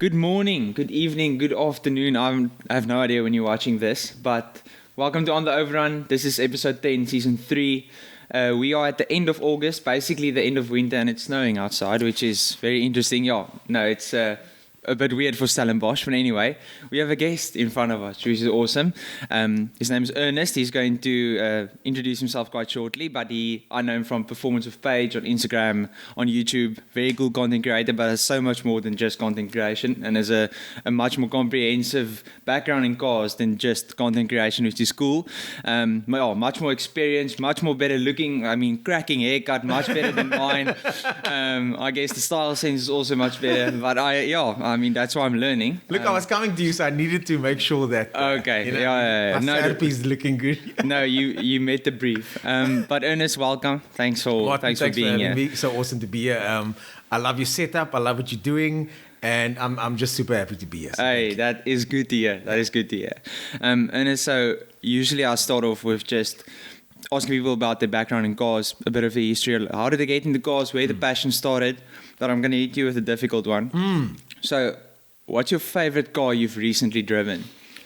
Good morning, good evening, good afternoon. I have no idea when you're watching this, but welcome to On the Overrun. This is episode 10, season 3. We are at the end of August, basically the end of winter, and it's snowing outside, which is very interesting. It's a bit weird for Stellenbosch, but anyway, we have a guest in front of us, which is awesome. His name is Ernest. He's going to introduce himself quite shortly, but I know him from Performance of Page on Instagram, on YouTube. Very cool content creator, but has so much more than just content creation, and has a much more comprehensive background in cars than just content creation, which is cool. Much more experience, much more better looking. I mean, cracking haircut, much better than mine. I guess the style sense is also much better, but that's why I'm learning. Look, I was coming to you, so I needed to make sure that. Okay. My therapy is looking good. No, you met the brief. But Ernest, welcome. Thanks for being here. Me. So awesome to be here. I love your setup. I love what you're doing, and I'm just super happy to be here. So hey, that is good to hear. Ernest, so usually I start off with just asking people about their background in cars, a bit of the history. How did they get into cars? Where the passion started? But I'm going to hit you with a difficult one. So, what's your favorite car you've recently driven?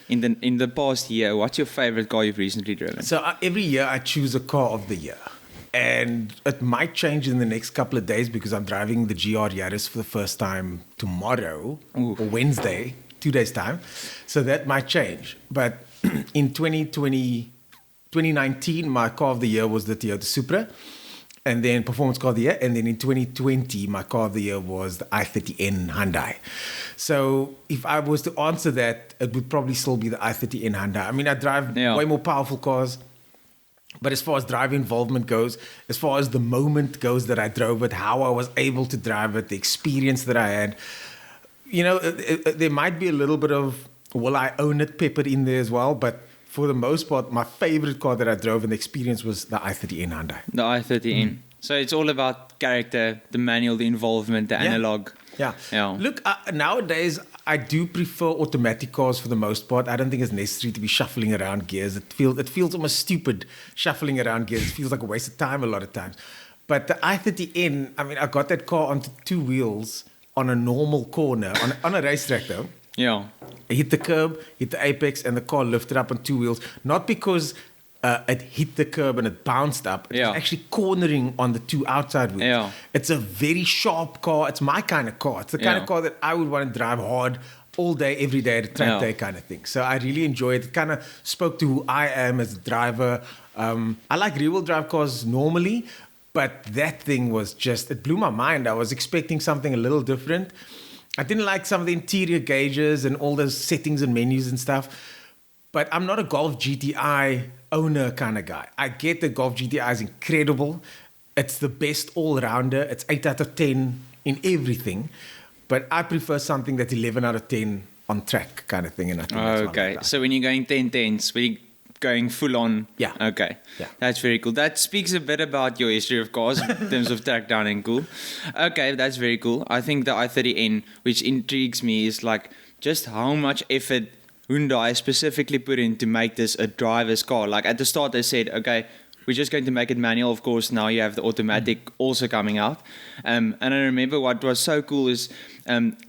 In the past year, what's your favorite car you've recently driven? So every year I choose a car of the year. And it might change in the next couple of days because I'm driving the GR Yaris for the first time tomorrow or Wednesday, 2 days' time. So that might change. But in 2019, my car of the year was the Toyota Supra. And then Performance Car of the Year. And then in 2020, my car of the year was the i30N Hyundai. So if I was to answer that, it would probably still be the i30N Hyundai. I mean, I drive way more powerful cars. But as far as driver involvement goes, as far as the moment goes that I drove it, how I was able to drive it, the experience that I had, there might be a little bit of, will I own it, peppered in there as well. But for the most part, my favorite car that I drove and the experience was the i30N Hyundai. The i30N. So it's all about character, the manual, the involvement, the analog. Yeah. Look, nowadays, I do prefer automatic cars for the most part. I don't think it's necessary to be shuffling around gears. It feels almost stupid shuffling around gears. It feels like a waste of time a lot of times. But the i30N, I mean, I got that car onto two wheels on a normal corner, on a racetrack though. Yeah. I hit the curb, hit the apex, and the car lifted up on two wheels. Not because it hit the curb and it bounced up. It was actually cornering on the two outside wheels. Yeah. It's a very sharp car. It's my kind of car. It's the kind of car that I would want to drive hard all day, every day, at a track day kind of thing. So I really enjoy it. It kind of spoke to who I am as a driver. I like rear-wheel drive cars normally, but that thing was it blew my mind. I was expecting something a little different. I didn't like some of the interior gauges and all those settings and menus and stuff. But I'm not a Golf GTI owner kind of guy. I get that Golf GTI is incredible. It's the best all-rounder. It's 8 out of 10 in everything. But I prefer something that's 11 out of 10 on track kind of thing. And I think okay. So when you're going 10-10s, when you're going full on. Yeah. Okay. Yeah. That's very cool. That speaks a bit about your history of cars in terms of track down and cool. Okay, that's very cool. I think the i30N, which intrigues me, is like just how much effort Hyundai specifically put in to make this a driver's car. Like at the start they said, okay, we're just going to make it manual. Of course, now you have the automatic also coming out. And I remember what was so cool is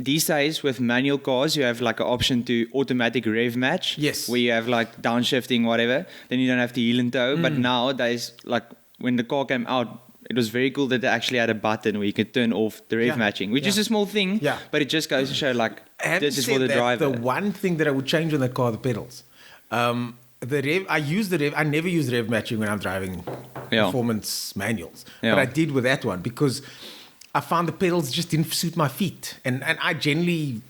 these days with manual cars, you have like an option to automatic rev match. Yes. Where you have like downshifting, whatever. Then you don't have to heel and toe. But nowadays, like when the car came out, it was very cool that they actually had a button where you could turn off the rev matching, which is a small thing. Yeah. But it just goes to show like this is for the driver. The one thing that I would change on that car, the pedals. The rev, I never use rev matching when I'm driving performance manuals. But I did with that one because I found the pedals just didn't suit my feet. And I generally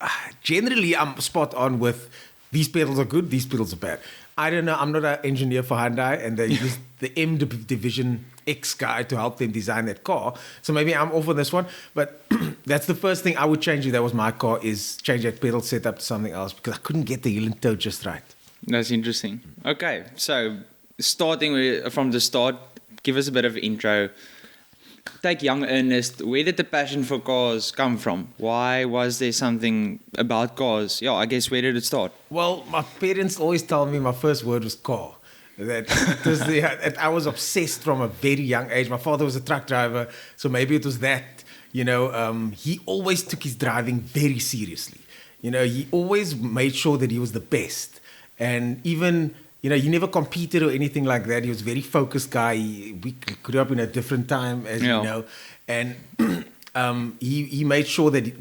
I'm spot on with these pedals are good, these pedals are bad. I don't know, I'm not an engineer for Hyundai and they use the M Division X guy to help them design that car. So maybe I'm off on this one. But that's the first thing I would change if that was my car is change that pedal setup to something else because I couldn't get the heel and toe just right. That's interesting. Okay, so starting from the start, give us a bit of intro. Take young Ernest. Where did the passion for cars come from? Why was there something about cars? Yeah, I guess where did it start? Well, my parents always tell me my first word was car. I was obsessed from a very young age. My father was a truck driver, so maybe it was that. he always took his driving very seriously. He always made sure that he was the best. And even, he never competed or anything like that. He was a very focused guy. We grew up in a different time, as you know. And he made sure that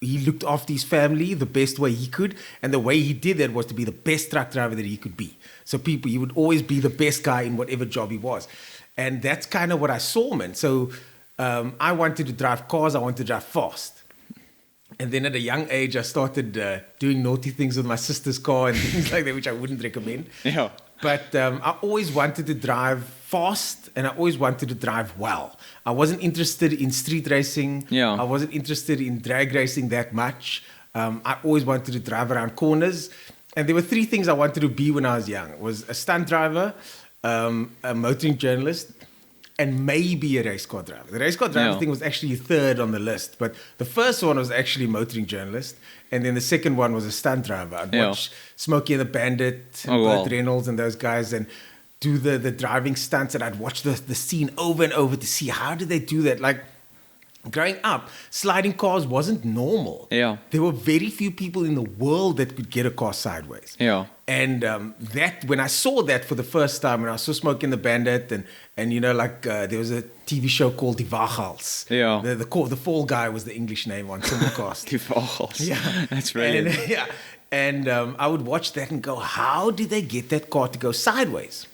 he looked after his family the best way he could. And the way he did that was to be the best truck driver that he could be. So he would always be the best guy in whatever job he was. And that's kind of what I saw, man. So I wanted to drive cars. I wanted to drive fast. And then at a young age, I started doing naughty things with my sister's car and things like that, which I wouldn't recommend. Yeah. But I always wanted to drive fast, and I always wanted to drive well. I wasn't interested in street racing. Yeah. I wasn't interested in drag racing that much. I always wanted to drive around corners. And there were three things I wanted to be when I was young. It was a stunt driver, a motoring journalist, and maybe a race car driver. The race car driver thing was actually third on the list, but the first one was actually motoring journalist, and then the second one was a stunt driver. I'd watch Smokey and the Bandit, Burt Reynolds and those guys, and do the driving stunts, and I'd watch the scene over and over to see how did they do that. Like, growing up, sliding cars wasn't normal. Yeah. There were very few people in the world that could get a car sideways. Yeah. And that when I saw that for the first time, when I saw Smokey and the Bandit, and there was a TV show called Die Vagals. Yeah. The Fall Guy was the English name on Simulcast. Die Vagals. Yeah. That's brilliant. And I would watch that and go, how did they get that car to go sideways?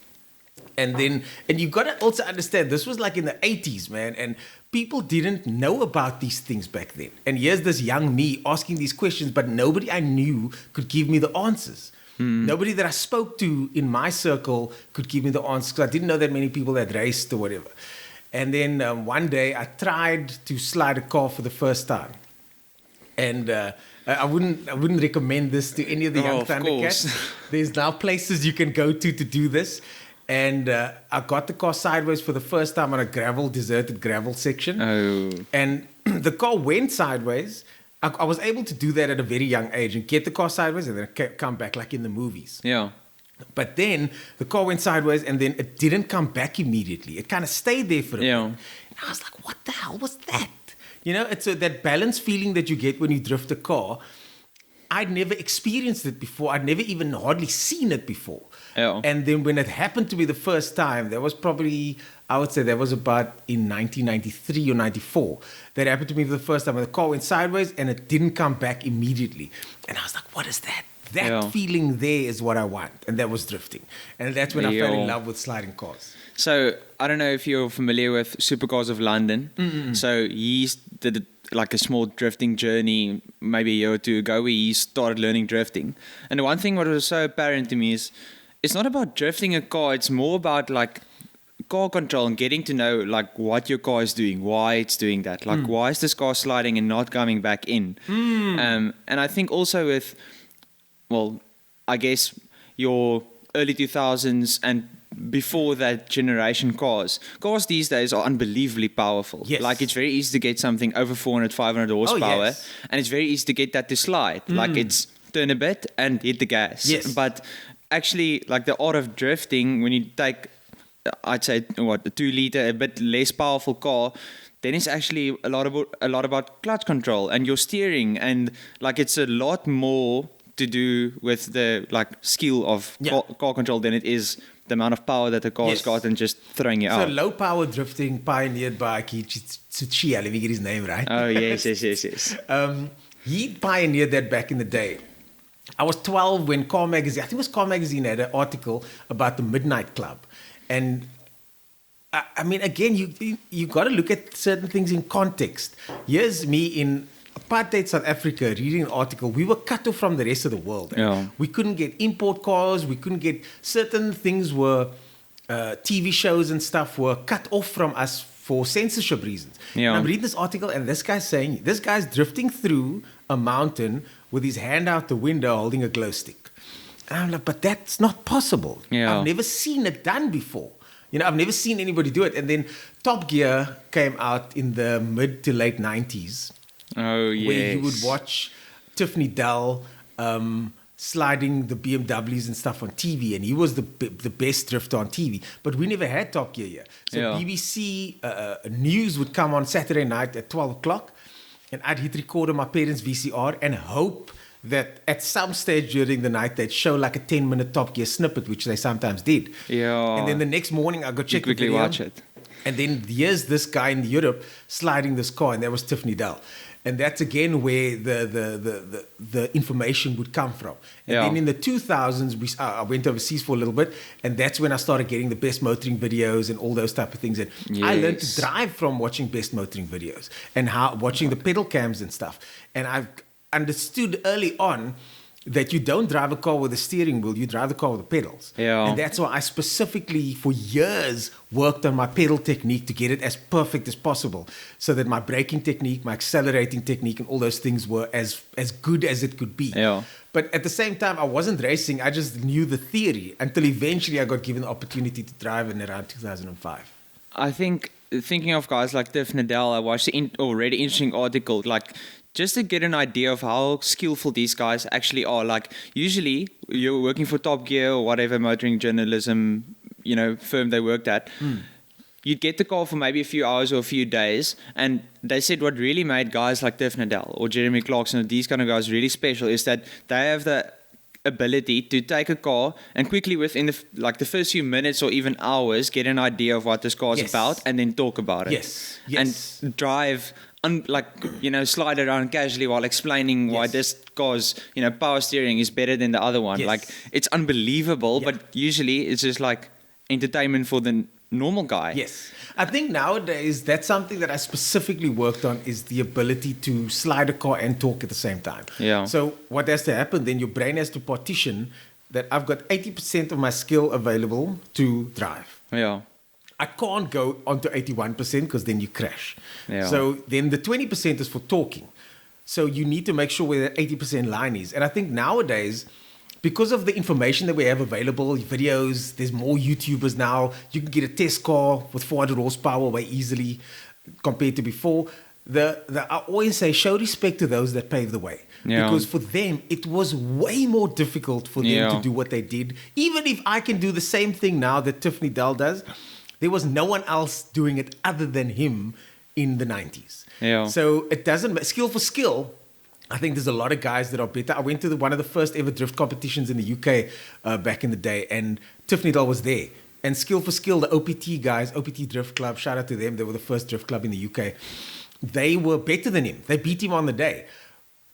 And you got to also understand, this was like in the 80s, man, and people didn't know about these things back then. And here's this young me asking these questions, but nobody I knew could give me the answers. Nobody that I spoke to in my circle could give me the answers, because I didn't know that many people that raced or whatever. And then one day I tried to slide a car for the first time. And I wouldn't recommend this to any of the young Thundercats. There's now places you can go to do this. And I got the car sideways for the first time on a deserted gravel section. Oh. And the car went sideways. I was able to do that at a very young age and get the car sideways and then come back like in the movies. Yeah. But then the car went sideways and then it didn't come back immediately. It kind of stayed there for a bit. And I was like, what the hell was that? It's that balance feeling that you get when you drift a car. I'd never experienced it before. I'd never even hardly seen it before. Yeah. And then when it happened to me the first time, that was probably, I would say that was about in 1993 or 94. That happened to me for the first time. And the car went sideways and it didn't come back immediately. And I was like, what is that? That feeling there is what I want. And that was drifting. And that's when I fell in love with sliding cars. So, I don't know if you're familiar with Supercars of London. Mm-mm. So, he did like a small drifting journey maybe a year or two ago where he started learning drifting. And the one thing what was so apparent to me is it's not about drifting a car, it's more about like car control and getting to know like what your car is doing, why it's doing that, like why is this car sliding and not coming back in. And I think also with, well, I guess your early 2000s and before that generation cars these days are unbelievably powerful. Yes. Like it's very easy to get something over 400, 500 horsepower and it's very easy to get that to slide. Like it's turn a bit and hit the gas. Yes. But actually like the art of drifting, when you take, I'd say a 2-liter, a bit less powerful car, then it's actually a lot about clutch control and your steering, and like it's a lot more to do with the like skill of car control than it is the amount of power that the car's got and just throwing you out. So low power drifting pioneered by Tsuchiya, let me get his name right. Oh, yes. He pioneered that back in the day. I was 12 when Car Magazine, I think it was Car Magazine, had an article about the Midnight Club. And I mean, again, you got to look at certain things in context. Here's me in apartheid South Africa reading an article. We were cut off from the rest of the world. Yeah. We couldn't get import cars. We couldn't get certain things were TV shows and stuff were cut off from us for censorship reasons. Yeah. And I'm reading this article and this guy's drifting through a mountain with his hand out the window holding a glow stick. And I'm like, but that's not possible. Yeah. I've never seen it done before. I've never seen anybody do it. And then Top Gear came out in the mid to late 90s. Oh, yes. Where you would watch Tiffany Dell, sliding the BMWs and stuff on TV, and he was the best drifter on TV. But we never had Top Gear here. So BBC News would come on Saturday night at 12 o'clock, and I'd hit record on my parents' VCR and hope that at some stage during the night they'd show like a 10-minute Top Gear snippet, which they sometimes did. Yeah. And then the next morning I go check the quickly video, watch it. and then here's this guy in Europe sliding this car, and that was Tiffany Dell. And that's again where the information would come from. And then in the 2000s, I went overseas for a little bit, and that's when I started getting the best motoring videos and all those type of things. And I learned to drive from watching best motoring videos and watching the pedal cams and stuff. And I've understood early on that you don't drive a car with a steering wheel, you drive the car with the pedals. Yeah. And that's why I specifically, for years, worked on my pedal technique to get it as perfect as possible, so that my braking technique, my accelerating technique, and all those things were as good as it could be. Yeah. But at the same time, I wasn't racing, I just knew the theory, until eventually I got given the opportunity to drive in around 2005. I think, thinking of guys like Tiff Nadal, I watched an already interesting article, like, just to get an idea of how skillful these guys actually are. Like, usually you're working for Top Gear or whatever motoring journalism, firm they worked at. You'd get the car for maybe a few hours or a few days, and they said what really made guys like Tiff Nadal or Jeremy Clarkson or these kind of guys really special is that they have the ability to take a car and quickly within the first few minutes or even hours get an idea of what this car is about, and then talk about it. Yes. And drive slide around casually while explaining why this car's, power steering is better than the other one. Yes. Like, it's unbelievable, but usually it's just like entertainment for the normal guy. Yes. I think nowadays that's something that I specifically worked on, is the ability to slide a car and talk at the same time. Yeah. So what has to happen then, your brain has to partition that I've got 80% of my skill available to drive. Yeah. I can't go onto 81% because then you crash. Yeah. So then the 20% is for talking. So you need to make sure where that 80% line is. And I think nowadays, because of the information that we have available, videos, there's more YouTubers now. You can get a test car with 400 horsepower way easily compared to before. I always say, show respect to those that paved the way. Yeah. Because for them, it was way more difficult for them to do what they did. Even if I can do the same thing now that Tiffany Dell does, there was no one else doing it other than him in the 90s. Yeah. So it doesn't, skill for skill, I think there's a lot of guys that are better. I went to one of the first ever drift competitions in the UK back in the day, and Tiffany Dell was there. And skill for skill, the OPT guys, OPT Drift Club, shout out to them. They were the first drift club in the UK. They were better than him. They beat him on the day.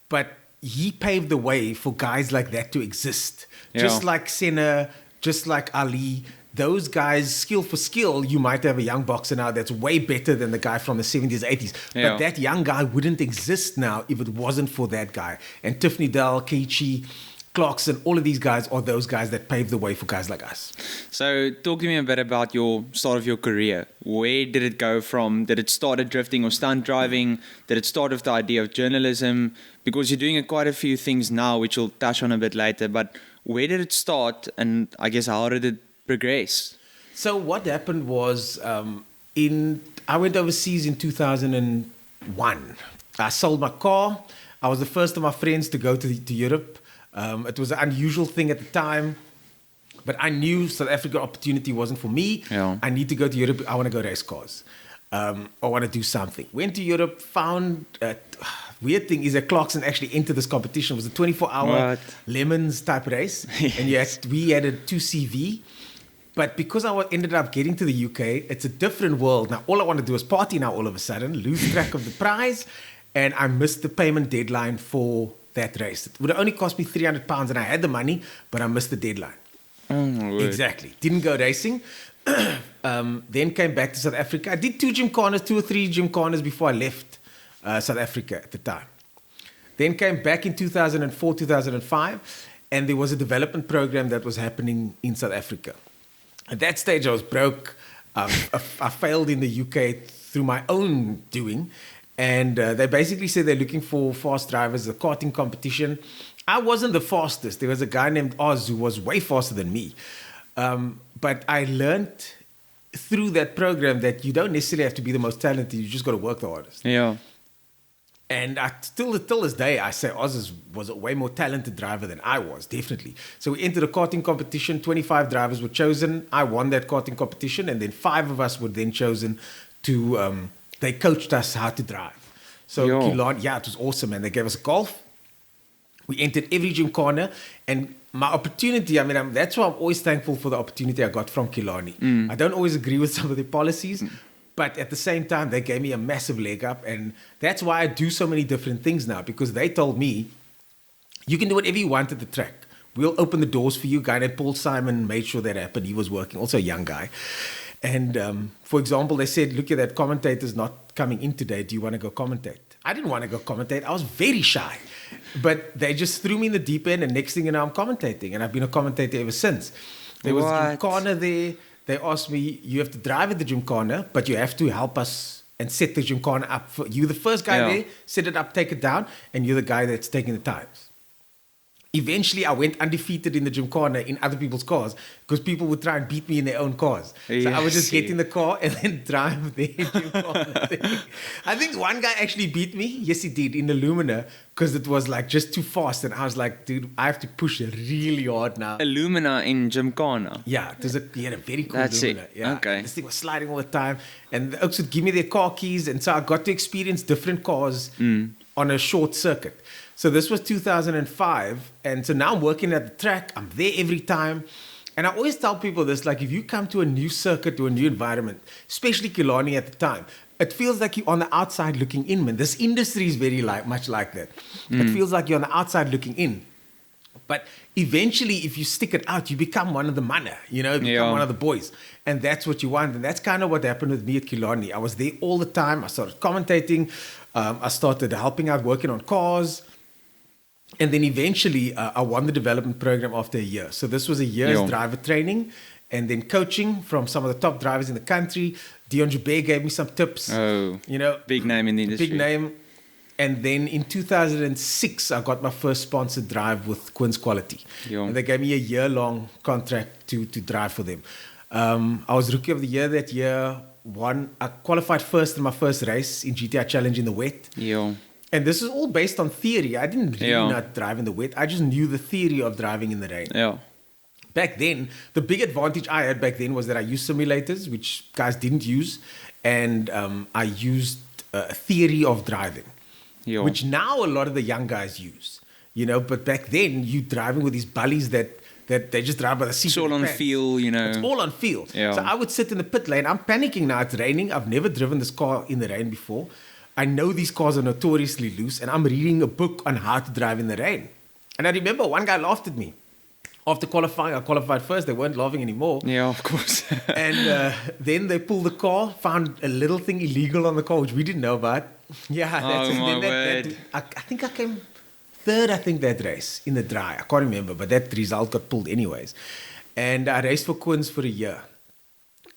But he paved the way for guys like that to exist. Yeah. Just like Senna, just like Ali. Those guys, skill for skill, you might have a young boxer now that's way better than the guy from the 70s, 80s. Yeah. But that young guy wouldn't exist now if it wasn't for that guy. And Tiffany Dell, Keiichi, Clarkson, all of these guys are those guys that paved the way for guys like us. So talk to me a bit about your start of your career. Where did it go from? Did it start at drifting or stunt driving? Did it start with the idea of journalism? Because you're doing quite a few things now, which we'll touch on a bit later. But where did it start? And I guess how did it progress? So what happened was, I went overseas in 2001. I sold my car. I was the first of my friends to go to Europe. It was an unusual thing at the time, but I knew South Africa opportunity wasn't for me. Yeah. I need to go to Europe. I want to go race cars. I want to do something. Went to Europe, found... weird thing is that Clarkson actually entered this competition. It was a 24-hour lemons type race. And we had a 2CV. But because I ended up getting to the UK, it's a different world. Now, all I want to do is party now all of a sudden, lose track of the prize, and I missed the payment deadline for that race. It would have only cost me £300, and I had the money, but I missed the deadline. Oh, my word. Exactly. Didn't go racing. Then came back to South Africa. I did 2 or 3 gymkhanas before I left South Africa at the time. Then came back in 2004, 2005, and there was a development program that was happening in South Africa. At that stage, I was broke. I failed in the UK through my own doing. And they basically said they're looking for fast drivers, a karting competition. I wasn't the fastest. There was a guy named Oz who was way faster than me. But I learned through that program that you don't necessarily have to be the most talented. You just got to work the hardest. Yeah. And till this day, I say Oz was a way more talented driver than I was, definitely. So we entered a karting competition. 25 drivers were chosen. I won that karting competition. And then 5 of us were then chosen to, they coached us how to drive. So Killarney, it was awesome. And they gave us golf. We entered every gymkhana. And my opportunity, that's why I'm always thankful for the opportunity I got from Killarney. I don't always agree with some of the policies. But at the same time, they gave me a massive leg up. And that's why I do so many different things now. Because they told me, you can do whatever you want at the track. We'll open the doors for you. Guy named Paul Simon made sure that happened. He was working, also a young guy. And for example, they said, look at that, commentator's not coming in today. Do you want to go commentate? I didn't want to go commentate. I was very shy. But they just threw me in the deep end. And next thing you know, I'm commentating. And I've been a commentator ever since. There was a gymkhana there. They asked me, you have to drive at the gymkhana, but you have to help us and set the gymkhana up. You're the first guy there, set it up, take it down, and you're the guy that's taking the times. Eventually, I went undefeated in the gymkhana in other people's cars because people would try and beat me in their own cars. So I would just get in the car and then drive their gymkhana. I think one guy actually beat me. Yes, he did, in the Lumina because it was like just too fast. And I was like, dude, I have to push it really hard now. Illumina in gymkhana? Yeah, he had a very cool That's Lumina. It. Yeah. Okay. This thing was sliding all the time. And the Oaks would give me their car keys. And so I got to experience different cars on a short circuit. So this was 2005. And so now I'm working at the track. I'm there every time. And I always tell people this, like if you come to a new circuit or a new environment, especially Killarney at the time, it feels like you're on the outside looking in, man. This industry is very much like that. It feels like you're on the outside looking in. But eventually, if you stick it out, you become one of the manna, you become one of the boys. And that's what you want. And that's kind of what happened with me at Killarney. I was there all the time. I started commentating. I started helping out, working on cars. And then eventually, I won the development program after a year. So this was a year's driver training and then coaching from some of the top drivers in the country. Dion Joubert gave me some tips. Oh, big name in the industry. Big name. And then in 2006, I got my first sponsored drive with Quinn's Quality. And they gave me a year-long contract to drive for them. I was Rookie of the Year that year. I qualified first in my first race in GTI Challenge in the wet. And this is all based on theory. I didn't really know how to drive in the wet. I just knew the theory of driving in the rain. Back then, the big advantage I had back then was that I used simulators, which guys didn't use. And I used a theory of driving, which now a lot of the young guys use. But back then, you driving with these bullies that they just drive by the seat. It's all on feel, It's all on feel. So I would sit in the pit lane. I'm panicking now. It's raining. I've never driven this car in the rain before. I know these cars are notoriously loose, and I'm reading a book on how to drive in the rain. And I remember one guy laughed at me. After qualifying, I qualified first. They weren't laughing anymore. Yeah, of course. And then they pulled the car, found a little thing illegal on the car, which we didn't know about. I think I came third, that race in the dry. I can't remember, but that result got pulled anyways. And I raced for Quins for a year.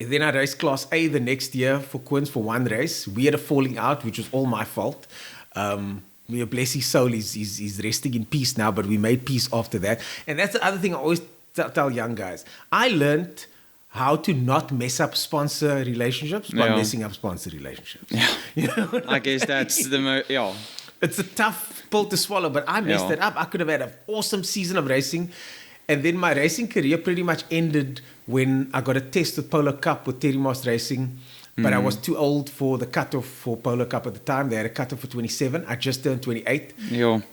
And then I raced Class A the next year for Quins for one race. We had a falling out, which was all my fault. Bless his soul, he's resting in peace now, but we made peace after that. And that's the other thing I always tell young guys. I learned how to not mess up sponsor relationships by messing up sponsor relationships. I guess that's the It's a tough pill to swallow, but I messed it up. I could have had an awesome season of racing. And then my racing career pretty much ended when I got a test with Polo Cup with Terry Moss Racing. But I was too old for the cutoff for Polo Cup at the time. They had a cutoff for 27. I just turned 28.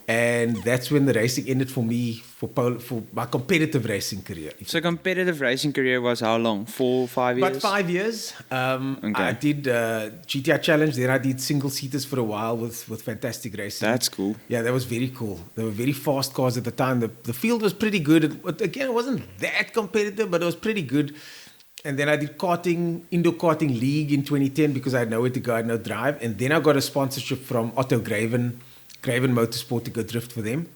And that's when the racing ended for me for my competitive racing career. So competitive racing career was how long? 4, 5 years? About 5 years. I did GTI Challenge. Then I did single-seaters for a while with fantastic racing. That's cool. Yeah, that was very cool. They were very fast cars at the time. The field was pretty good. It wasn't that competitive, but it was pretty good. And then I did indoor karting league in 2010 because I had nowhere to go, I had no drive. And then I got a sponsorship from Otto Graven Motorsport to go drift for them.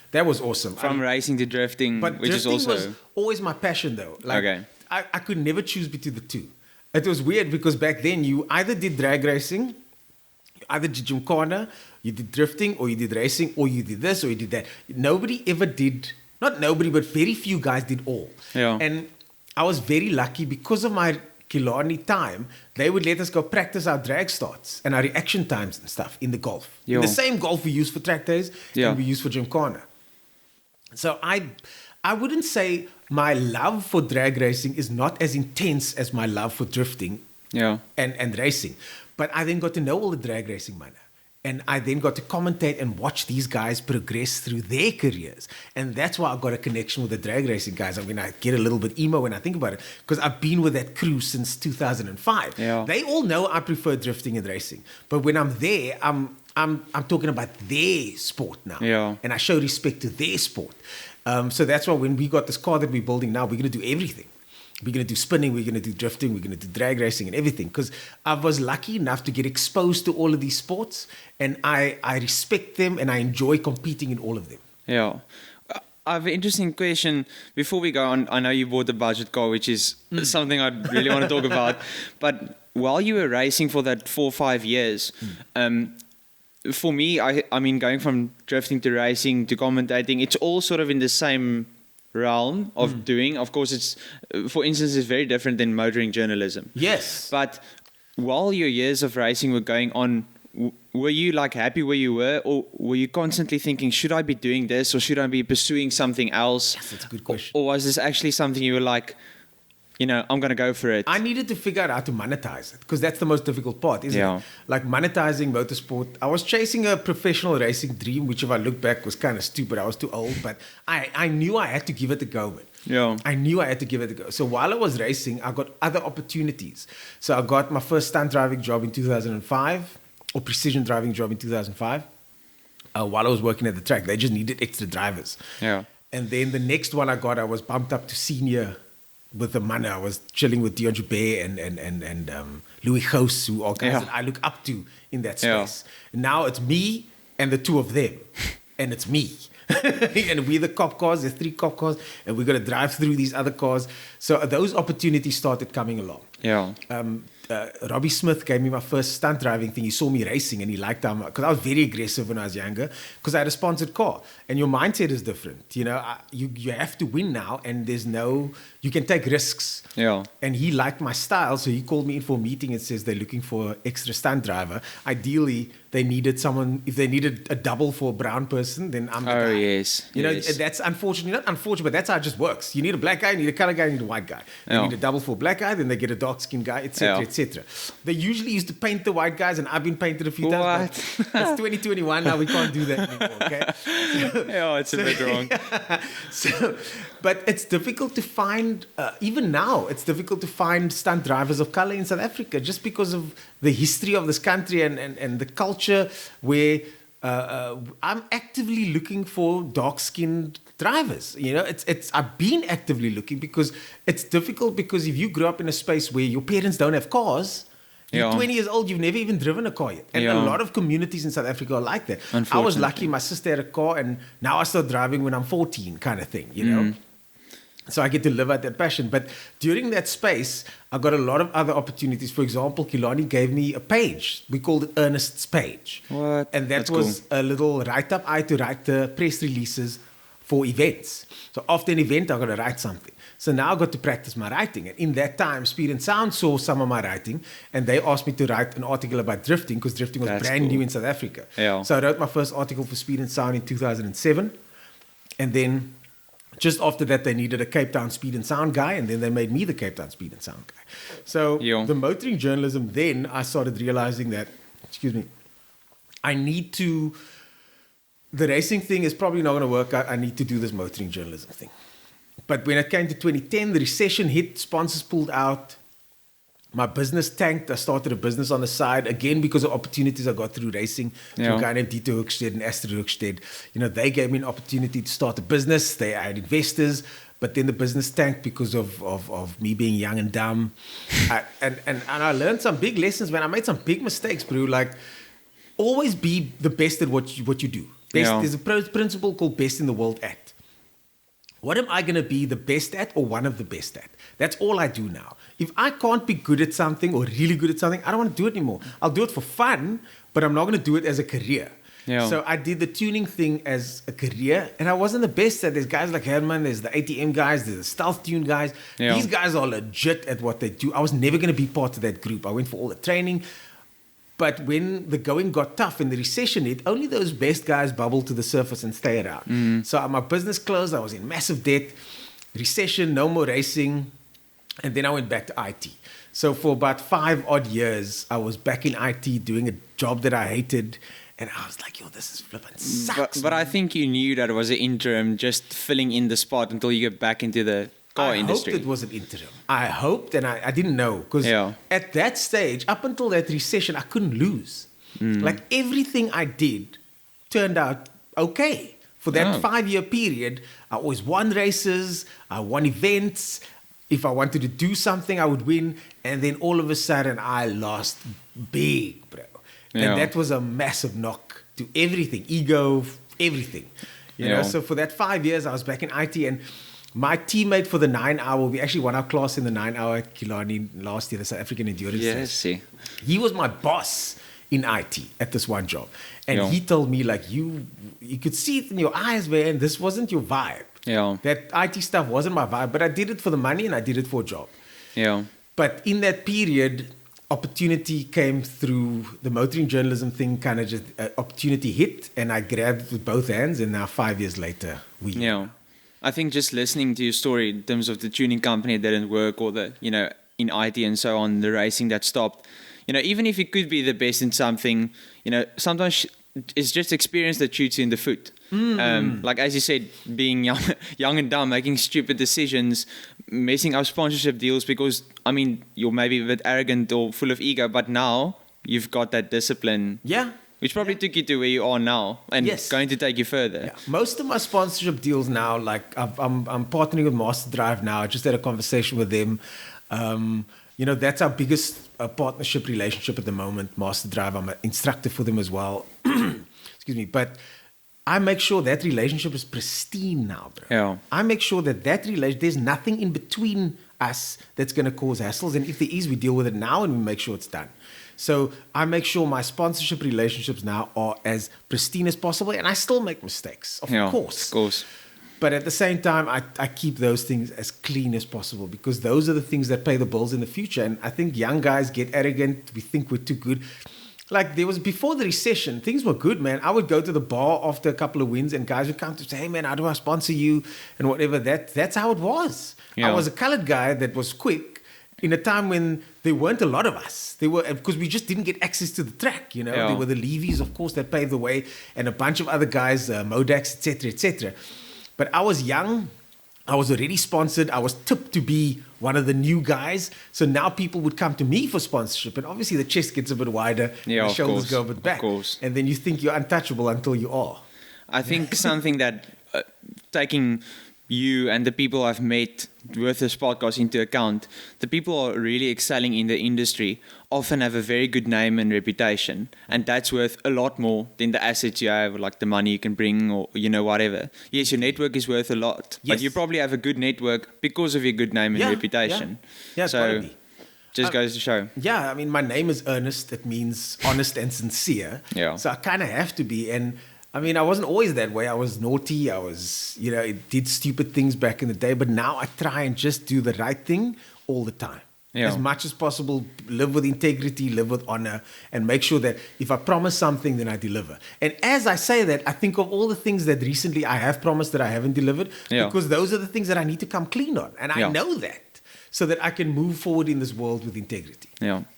That was awesome. From racing to drifting, but which drifting is also... was always my passion though. I could never choose between the two. It was weird because back then you either did drag racing, you either did gymkhana, you did drifting, or you did racing, or you did this, or you did that. Nobody ever did, not nobody, but very few guys did all. And I was very lucky because of my Killarney time, they would let us go practice our drag starts and our reaction times and stuff in the golf. In the same golf we use for track days and we use for Gymkhana. So I wouldn't say my love for drag racing is not as intense as my love for drifting and racing. But I then got to know all the drag racing manner. And I then got to commentate and watch these guys progress through their careers. And that's why I got a connection with the drag racing guys. I mean, I get a little bit emo when I think about it, because I've been with that crew since 2005. Yeah. They all know I prefer drifting and racing. But when I'm there, I'm talking about their sport now. Yeah. And I show respect to their sport. So that's why when we got this car that we're building now, we're going to do everything. We're going to do spinning, we're going to do drifting, we're going to do drag racing and everything. Because I was lucky enough to get exposed to all of these sports, and I respect them and I enjoy competing in all of them. Yeah. I have an interesting question. Before we go on, I know you bought a budget car, which is something I really want to talk about. But while you were racing for that 4 or 5 years, for me, I mean, going from drifting to racing to commentating, it's all sort of in the same realm of doing. Of course, it's, for instance, it's very different than motoring journalism. Yes. But while your years of racing were going on, were you like happy where you were, or were you constantly thinking, should I be doing this or should I be pursuing something else? Yes, that's a good question. Or was this actually something you were like, you know, I'm going to go for it? I needed to figure out how to monetize it, because that's the most difficult part, isn't it? Like monetizing motorsport. I was chasing a professional racing dream, which if I look back was kind of stupid. I was too old, but I knew I had to give it a go, man. Yeah. I knew I had to give it a go. So while I was racing, I got other opportunities. So I got my first stunt driving job in 2005, or precision driving job in 2005. While I was working at the track, they just needed extra drivers. Yeah. And then the next one I got, I was bumped up to senior with the money. I was chilling with Dion Joubert and Louis Gous, who all guys that I look up to in that space. Yeah. Now it's me and the two of them, and it's me. And we're the cop cars. There's 3 cop cars, and we're going to drive through these other cars. So those opportunities started coming along. Yeah. Robbie Smith gave me my first stunt driving thing. He saw me racing and he liked how, because I was very aggressive when I was younger, because I had a sponsored car, and your mindset is different. You know, you have to win now, and you can take risks. Yeah. And he liked my style, so he called me in for a meeting and says they're looking for an extra stunt driver. Ideally, they needed someone, if they needed a double for a brown person, then I'm the guy. Oh, yes. You know, that's unfortunate. Not unfortunate, but that's how it just works. You need a black guy, you need a color guy, you need a white guy. You need a double for a black guy, then they get a dark-skinned guy, etc., etc. They usually used to paint the white guys, and I've been painted a few times. It's 2021 now, we can't do that anymore, okay? It's a bit wrong. But it's difficult to find, even now, it's difficult to find stunt drivers of color in South Africa, just because of the history of this country and the culture where I'm actively looking for dark-skinned drivers. You know, I've been actively looking, because it's difficult, because if you grew up in a space where your parents don't have cars, you're 20 years old, you've never even driven a car yet. And a lot of communities in South Africa are like that. I was lucky, my sister had a car, and now I start driving when I'm 14, kind of thing, you know? So I get to live out that passion. But during that space, I got a lot of other opportunities. For example, Killarney gave me a page. We called it Ernest's page. What? And that was cool. A little write-up. I had to write the press releases for events. So after an event, I got to write something. So now I got to practice my writing. And in that time, Speed and Sound saw some of my writing, and they asked me to write an article about drifting, because drifting was brand new in South Africa. Yeah. So I wrote my first article for Speed and Sound in 2007. And then just after that, they needed a Cape Town Speed and Sound guy, and then they made me the Cape Town Speed and Sound guy. So the motoring journalism, then I started realizing that, the racing thing is probably not going to work out. I need to do this motoring journalism thing. But when it came to 2010, the recession hit, sponsors pulled out, my business tanked. I started a business on the side, again, because of opportunities I got through racing. Through a guy named Dieter Hoekstedt and Astrid Hoekstedt. You know, they gave me an opportunity to start a business. They had investors, but then the business tanked because of me being young and dumb. And I learned some big lessons, man. I made some big mistakes, bro. Like, always be the best at what you do. There's a principle called best in the world at. What am I going to be the best at, or one of the best at? That's all I do now. If I can't be good at something or really good at something, I don't want to do it anymore. I'll do it for fun, but I'm not going to do it as a career. Yeah. So I did the tuning thing as a career, and I wasn't the best at. There's guys like Herman, there's the ATM guys, there's the stealth tune guys. Yeah. These guys are legit at what they do. I was never going to be part of that group. I went for all the training. But when the going got tough and the recession hit, only those best guys bubbled to the surface and stay around. So my business closed. I was in massive debt. Recession, no more racing. And then I went back to IT. So for about 5 odd years, I was back in IT doing a job that I hated. And I was like, yo, this is flipping sucks. But I think you knew that it was an interim, just filling in the spot until you get back into the car industry. I hoped it was an interim. I hoped, and I didn't know. Because at that stage, up until that recession, I couldn't lose. Like everything I did turned out okay. For that 5-year period, I always won races, I won events. If I wanted to do something, I would win. And then all of a sudden, I lost big, bro. And that was a massive knock to everything, ego, everything. You know, so for that 5 years, I was back in IT, and my teammate for the 9-hour, we actually won our class in the 9-hour Killarney last year, the South African Endurance Race. He was my boss in IT at this one job. And he told me, like, you could see it in your eyes, man, this wasn't your vibe. That IT stuff wasn't my vibe, but I did it for the money and I did it for a job. But in that period, opportunity came through the motoring journalism thing, kind of just opportunity hit, and I grabbed it with both hands, and now 5 years later, I think just listening to your story in terms of the tuning company that didn't work, or the, you know, in IT and so on, the racing that stopped, you know, even if you could be the best in something, you know, sometimes it's just experience that shoots you in the foot. Like as you said, being young and dumb, making stupid decisions, messing up sponsorship deals because, I mean, you're maybe a bit arrogant or full of ego, but now you've got that discipline. Which probably took you to where you are now and going to take you further. Most of my sponsorship deals now, like I'm partnering with Master Drive now. I just had a conversation with them. You know, that's our biggest partnership relationship at the moment, Master Drive. I'm an instructor for them as well. Excuse me. But I make sure that relationship is pristine now, bro. I make sure that there's nothing in between us that's going to cause hassles. And if there is, we deal with it now and we make sure it's done. So I make sure my sponsorship relationships now are as pristine as possible. And I still make mistakes, of course. But at the same time, I keep those things as clean as possible because those are the things that pay the bills in the future. And I think young guys get arrogant. We think we're too good. Like there was before the recession, things were good, man. I would go to the bar after a couple of wins and guys would come to say, hey, man, how do I sponsor you? And whatever. That's how it was. I was a colored guy that was quick in a time when there weren't a lot of us. They were because we just didn't get access to the track, you know. There were the Levies, of course, that paved the way and a bunch of other guys, Modax, etc., etc. But I was young. I was already sponsored. I was tipped to be one of the new guys. So now people would come to me for sponsorship. And obviously the chest gets a bit wider. The shoulders go a bit back. And then you think you're untouchable until you are. I think something that taking you and the people I've met with this podcast into account, the people who are really excelling in the industry often have a very good name and reputation, and that's worth a lot more than the assets you have, like the money you can bring or, you know, whatever. Yes, your network is worth a lot, but you probably have a good network because of your good name and reputation. So just goes to show. I mean, my name is Ernest. It means honest and sincere. So I kind of have to be. And I mean, I wasn't always that way. I was naughty. I was, you know, did stupid things back in the day. But now I try and just do the right thing all the time. As much as possible, live with integrity, live with honor, and make sure that if I promise something, then I deliver. And as I say that, I think of all the things that recently I have promised that I haven't delivered, because those are the things that I need to come clean on. And I know that, so that I can move forward in this world with integrity.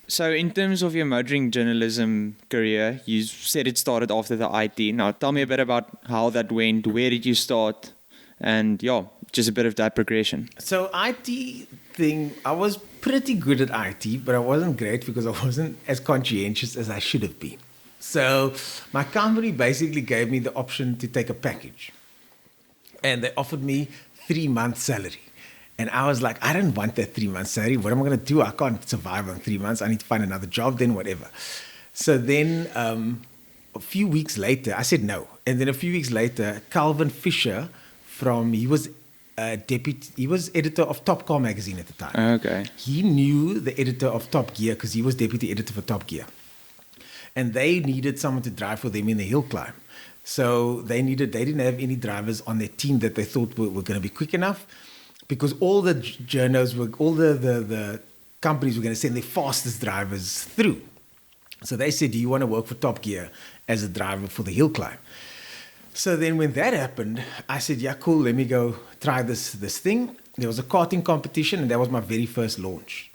So in terms of your motoring journalism career, you said it started after the IT. Now tell me a bit about how that went. Where did you start? And just a bit of that progression. So IT thing, I was pretty good at IT, but I wasn't great because I wasn't as conscientious as I should have been. So my company basically gave me the option to take a package. And they offered me 3 months salary. And I was like, I don't want that 3 months salary. What am I going to do? I can't survive on 3 months. I need to find another job, then whatever. So then a few weeks later, I said no. And then a few weeks later, Calvin Fisher he was editor of Top Car magazine at the time. Okay. He knew the editor of Top Gear because he was deputy editor for Top Gear. and they needed someone to drive for them in the hill climb. So they didn't have any drivers on their team that they thought were going to be quick enough, because all the journos all the companies were going to send their fastest drivers through. So they said, do you want to work for Top Gear as a driver for the hill climb? So then when that happened, I said, yeah, cool, let me go try this thing. There was a karting competition, and that was my very first launch.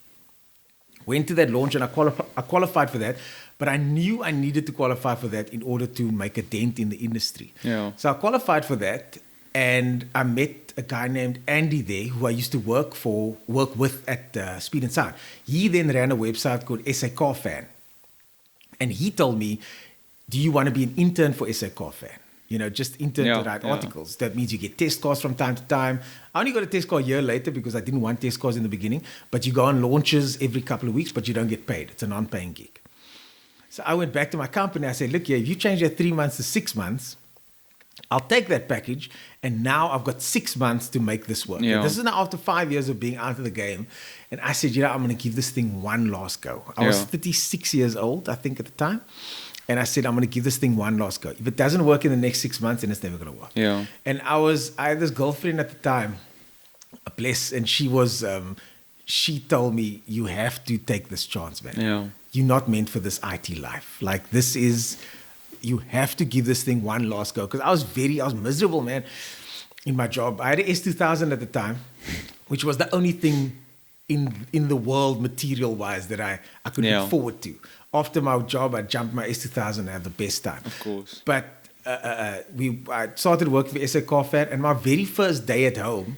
Went to that launch, and I qualified for that, but I knew I needed to qualify for that in order to make a dent in the industry. Yeah. So I qualified for that, and I met a guy named Andy there, who I used to work with at Speed and Sound. He then ran a website called SA Car Fan. And he told me, do you want to be an intern for SA Car Fan? Just intern to write articles. That means you get test cars from time to time. I only got a test car a year later because I didn't want test cars in the beginning. But you go on launches every couple of weeks, but you don't get paid. It's a non-paying gig. So I went back to my company. I said, look, if you change that 3 months to 6 months, I'll take that package. And now I've got 6 months to make this work. Yeah. This is now after 5 years of being out of the game. And I said, I'm going to give this thing one last go. I was 36 years old, I think, at the time. And I said, I'm going to give this thing one last go. If it doesn't work in the next 6 months, then it's never going to work. Yeah. And I had this girlfriend at the time, bless, and she told me, you have to take this chance, man. Yeah. You're not meant for this IT life. Like, you have to give this thing one last go. Because I was miserable, man, in my job. I had an S2000 at the time, which was the only thing in the world material-wise that I could look forward to. After my job, I jumped my S2000 and had the best time. Of course. But I started working for SA Car Fan, and my very first day at home,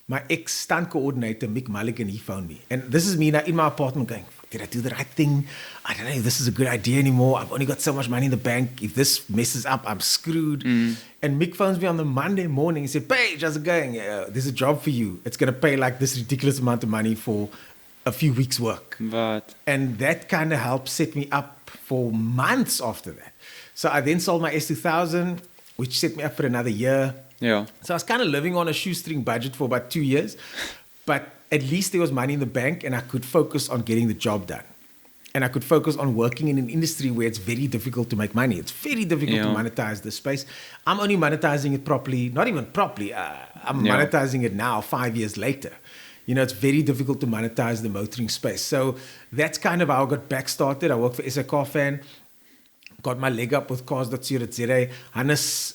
my ex-stunt coordinator, Mick Mulligan, he phoned me. And this is me now in my apartment going, did I do the right thing? I don't know if this is a good idea anymore. I've only got so much money in the bank. If this messes up, I'm screwed. And Mick phones me on the Monday morning. He said, Paige, how's it going? There's a job for you. It's going to pay like this ridiculous amount of money for a few weeks' work. And that kind of helped set me up for months after that. So I then sold my S2000, which set me up for another year. Yeah. So I was kind of living on a shoestring budget for about 2 years. But at least there was money in the bank, and I could focus on getting the job done. And I could focus on working in an industry where it's very difficult to make money. It's very difficult to monetize this space. I'm only monetizing it properly, not even properly. I'm monetizing it now, 5 years later. It's very difficult to monetize the motoring space. So that's kind of how I got back started. I worked for SA Car Fan, got my leg up with cars.co.za. Hannes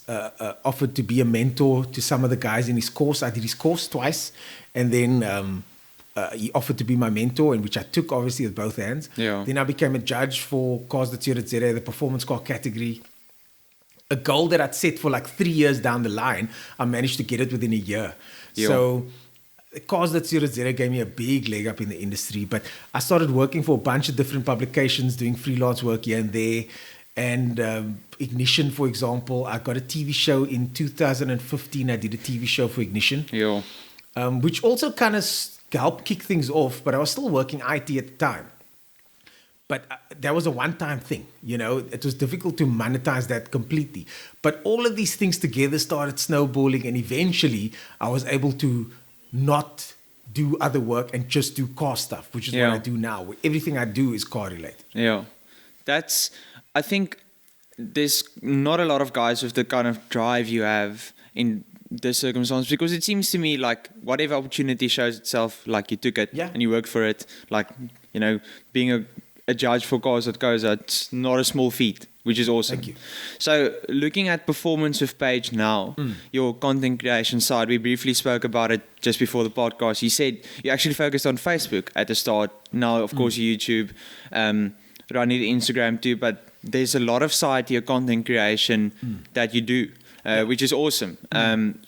offered to be a mentor to some of the guys in his course. I did his course twice. And then he offered to be my mentor, in which I took, obviously, with both hands. Yeah. Then I became a judge for cars.co.za, the performance car category. A goal that I'd set for like 3 years down the line, I managed to get it within a year. Yeah. So cars.co.za gave me a big leg up in the industry. But I started working for a bunch of different publications, doing freelance work here and there. And Ignition, for example, I got a TV show in 2015. I did a TV show for Ignition. Yeah. Which also kind of helped kick things off, but I was still working IT at the time. But that was a one-time thing, It was difficult to monetize that completely. But all of these things together started snowballing, and eventually I was able to not do other work and just do car stuff, which is what I do now. Everything I do is car-related. Yeah. I think there's not a lot of guys with the kind of drive you have in this circumstance, because it seems to me like whatever opportunity shows itself, like you took it and you worked for it. Like, being a judge for cars.co.za, it's not a small feat, which is awesome. Thank you. So looking at performance with Paige now, your content creation side, we briefly spoke about it just before the podcast. You said you actually focused on Facebook at the start. Now, of course, YouTube, running the Instagram too, but there's a lot of side to your content creation that you do. Which is awesome.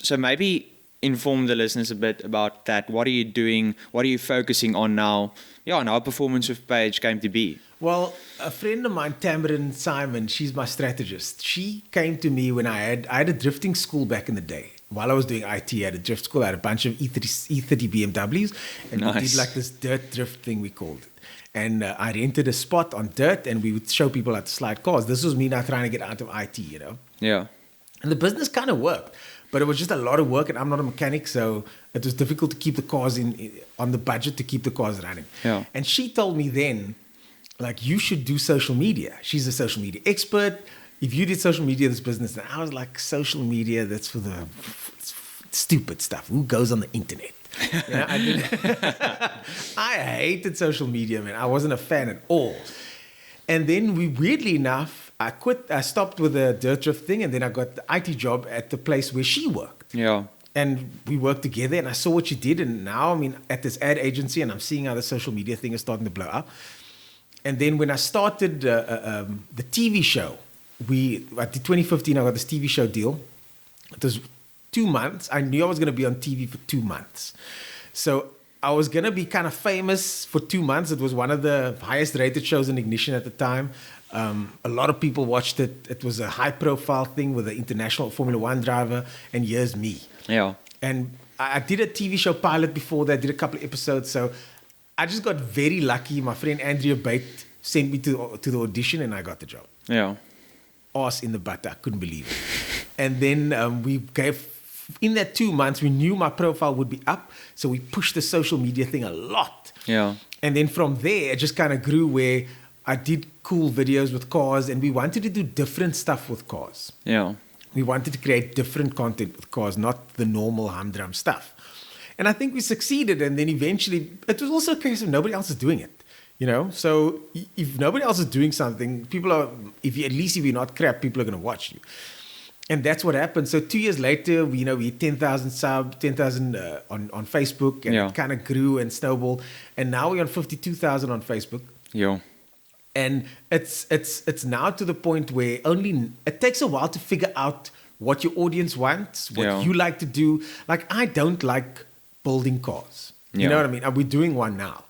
So maybe inform the listeners a bit about that. What are you doing? What are you focusing on now? Yeah, and how performance with Paige came to be. Well, a friend of mine, Tamron Simon, she's my strategist. She came to me when I had a drifting school back in the day. While I was doing IT, I had a drift school. I had a bunch of E30 BMWs. And we did like this dirt drift thing, we called it. And I rented a spot on dirt, and we would show people how to slide cars. This was me now trying to get out of IT, Yeah. And the business kind of worked, but it was just a lot of work, and I'm not a mechanic, so it was difficult to keep the cars on the budget to keep the cars running. Yeah. And she told me then, like, you should do social media. She's a social media expert. If you did social media, this business, and I was like, social media, that's for the stupid stuff. Who goes on the internet? You know, I hated social media, man. I wasn't a fan at all. And then weirdly enough, I quit. I stopped with the dirt drift thing, and then I got the IT job at the place where she worked. Yeah. And we worked together, and I saw what she did. And now I'm at this ad agency, and I'm seeing how the social media thing is starting to blow up. And then when I started the TV show, at the 2015, I got this TV show deal. It was 2 months. I knew I was going to be on TV for 2 months. So I was going to be kind of famous for 2 months. It was one of the highest rated shows in Ignition at the time. A lot of people watched it. It was a high profile thing with an international Formula One driver, and here's me. Yeah. And I did a TV show pilot before that, did a couple of episodes. So I just got very lucky. My friend Andrea Bate sent me to the audition, and I got the job. Yeah. Ass in the butt. I couldn't believe it. And then we gave, in that 2 months, we knew my profile would be up. So we pushed the social media thing a lot. Yeah. And then from there, it just kind of grew where I did cool videos with cars, and we wanted to do different stuff with cars. Yeah. We wanted to create different content with cars, not the normal humdrum stuff. And I think we succeeded. And then eventually, it was also a case of nobody else is doing it. You know, so if nobody else is doing something, at least if you're not crap, people are going to watch you. And that's what happened. So 2 years later, we had 10,000 subs, 10,000 on Facebook, and it kind of grew and snowballed. And now we're on 52,000 on Facebook. Yeah. And it's now to the point where it takes a while to figure out what your audience wants, what you like to do. Like, I don't like building cars. You know what I mean? We're doing one now.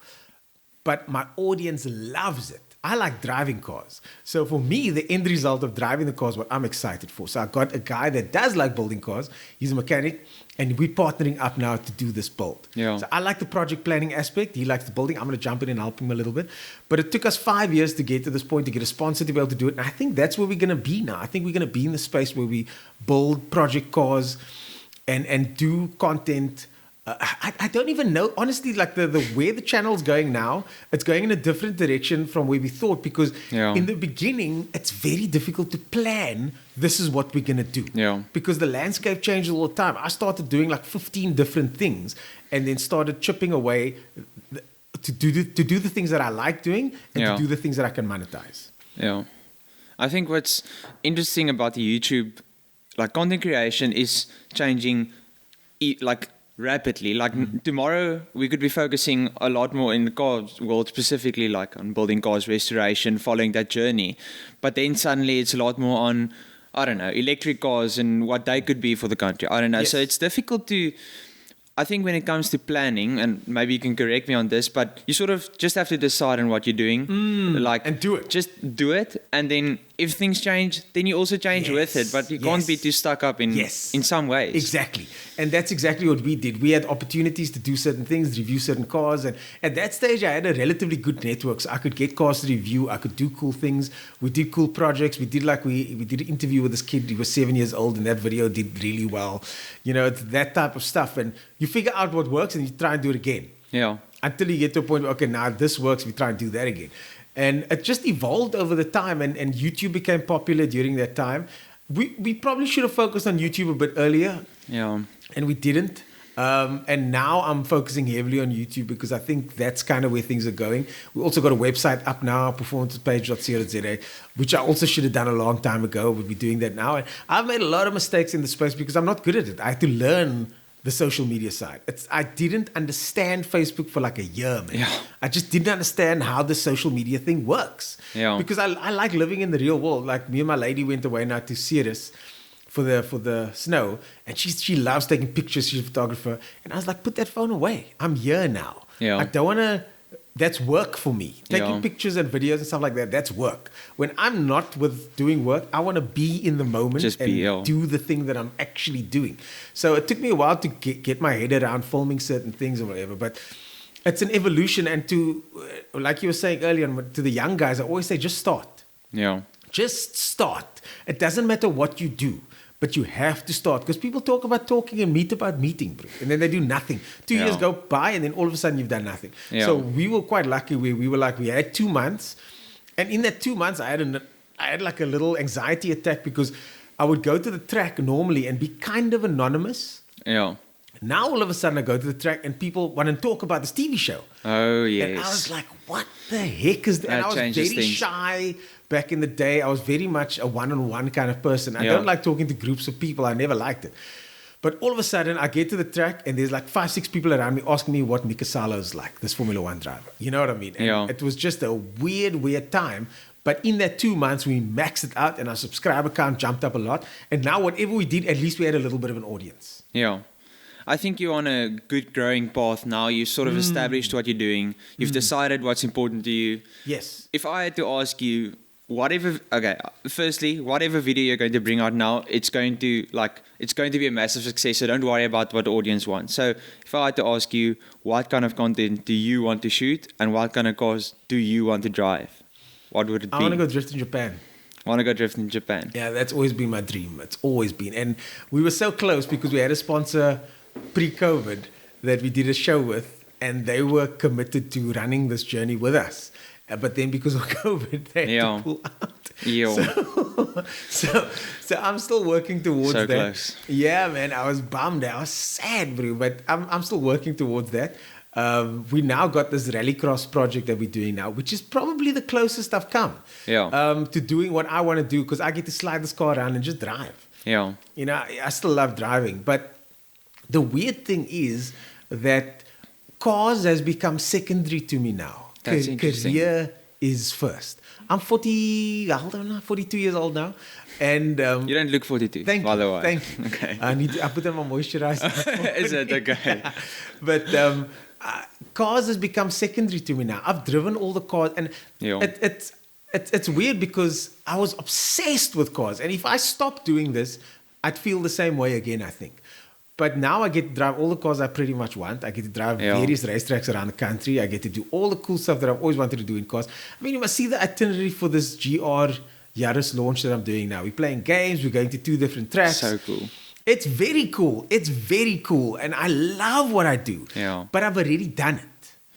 But my audience loves it. I like driving cars. So for me, the end result of driving the cars is what I'm excited for. So I got a guy that does like building cars. He's a mechanic. And we're partnering up now to do this build. Yeah. So I like the project planning aspect. He likes the building. I'm going to jump in and help him a little bit. But it took us 5 years to get to this point, to get a sponsor to be able to do it. And I think that's where we're going to be now. I think we're going to be in the space where we build project cars and do content. I don't even know, honestly, like the where the channel's going now, it's going in a different direction from where we thought, because in the beginning, it's very difficult to plan, this is what we're going to do. Yeah. Because the landscape changes all the time. I started doing like 15 different things, and then started chipping away to do the things that I like doing, and to do the things that I can monetize. Yeah. I think what's interesting about the YouTube, like, content creation is changing, like, rapidly. Like, tomorrow we could be focusing a lot more in the car world, specifically like on building cars, restoration, following that journey. But then suddenly it's a lot more on, I don't know, electric cars and what they could be for the country. I don't know. Yes. So it's difficult to, I think when it comes to planning, and maybe you can correct me on this, but you sort of just have to decide on what you're doing. And do it. Just do it. And then if things change, then you also change with it. But you can't be too stuck up in some ways. Exactly. And that's exactly what we did. We had opportunities to do certain things, review certain cars. And at that stage, I had a relatively good network. So I could get cars to review. I could do cool things. We did cool projects. We did we did an interview with this kid. He was 7 years old, and that video did really well. You know, it's that type of stuff. And you figure out what works, and you try and do it again. Yeah. Until you get to a point where, okay, now this works, we try and do that again. And it just evolved over the time, and YouTube became popular during that time. We probably should have focused on YouTube a bit earlier. Yeah. And we didn't. And now I'm focusing heavily on YouTube, because I think that's kind of where things are going. We also got a website up now, performancepage.co.za, which I also should have done a long time ago. We'll be doing that now. And I've made a lot of mistakes in the space because I'm not good at it. I had to learn the social media side. I didn't understand Facebook for like a year, man. Yeah. I just didn't understand how the social media thing works. Yeah. Because I like living in the real world. Like, me and my lady went away now to Ceres for the snow, and she loves taking pictures. She's a photographer, and I was like, put that phone away. I'm here now. Yeah. I don't want to. That's work for me. Taking pictures and videos and stuff like that, that's work. When I'm not with doing work, I want to be in the moment and do the thing that I'm actually doing. So it took me a while to get my head around filming certain things or whatever, but it's an evolution. And to, like you were saying earlier, to the young guys, I always say, just start. Yeah. Just start. It doesn't matter what you do, but you have to start, because people talk about talking and meet about meeting, bro, and then they do nothing. 2 years go by, and then all of a sudden you've done nothing. Yeah. So we were quite lucky. We had 2 months, And in that 2 months, I had like a little anxiety attack because I would go to the track normally and be kind of anonymous. Yeah. Now all of a sudden I go to the track and people want to talk about this TV show. Oh, yes. And I was like, what the heck is that? And I was very changes things. shy back in the day. I was very much a one-on-one kind of person. I Yeah. don't like talking to groups of people. I never liked it. But all of a sudden I get to the track and there's like 5-6 people around me asking me what Mika Salo is like, this Formula One driver. You know what I mean? And Yeah. it was just a weird time. But in that 2 months, we maxed it out and our subscriber count jumped up a lot. And now whatever we did, at least we had a little bit of an audience. Yeah. I think you're on a good growing path now. You sort of established what you're doing. You've decided what's important to you. Yes. If I had to ask you, firstly, whatever video you're going to bring out now, it's going to be a massive success. So don't worry about what the audience wants. So if I had to ask you, what kind of content do you want to shoot and what kind of cars do you want to drive? What would it be? I want to go drift in Japan. Yeah, that's always been my dream. It's always been. And we were so close because we had a sponsor pre-COVID that we did a show with, and they were committed to running this journey with us. But then because of COVID, they had to pull out. So I'm still working towards that. Close. Yeah, man, I was bummed. I was sad, bro, but I'm still working towards that. We now got this rallycross project that we're doing now, which is probably the closest I've come to doing what I want to do, because I get to slide this car around and just drive. Yeah. You know, I still love driving. But the weird thing is that cars has become secondary to me now. That's interesting. Career is first. I'm 42 years old now. And you don't look 42, by the way. Thank you. Okay. I put on my moisturizer. Is it? Okay. Yeah. But cars has become secondary to me now. I've driven all the cars, and it's weird because I was obsessed with cars. And if I stopped doing this, I'd feel the same way again, I think. But now I get to drive all the cars I pretty much want. I get to drive various racetracks around the country. I get to do all the cool stuff that I've always wanted to do in cars. I mean, you must see the itinerary for this GR Yaris launch that I'm doing now. We're playing games. We're going to 2 different tracks. So cool. It's very cool. And I love what I do. Yeah. But I've already done it.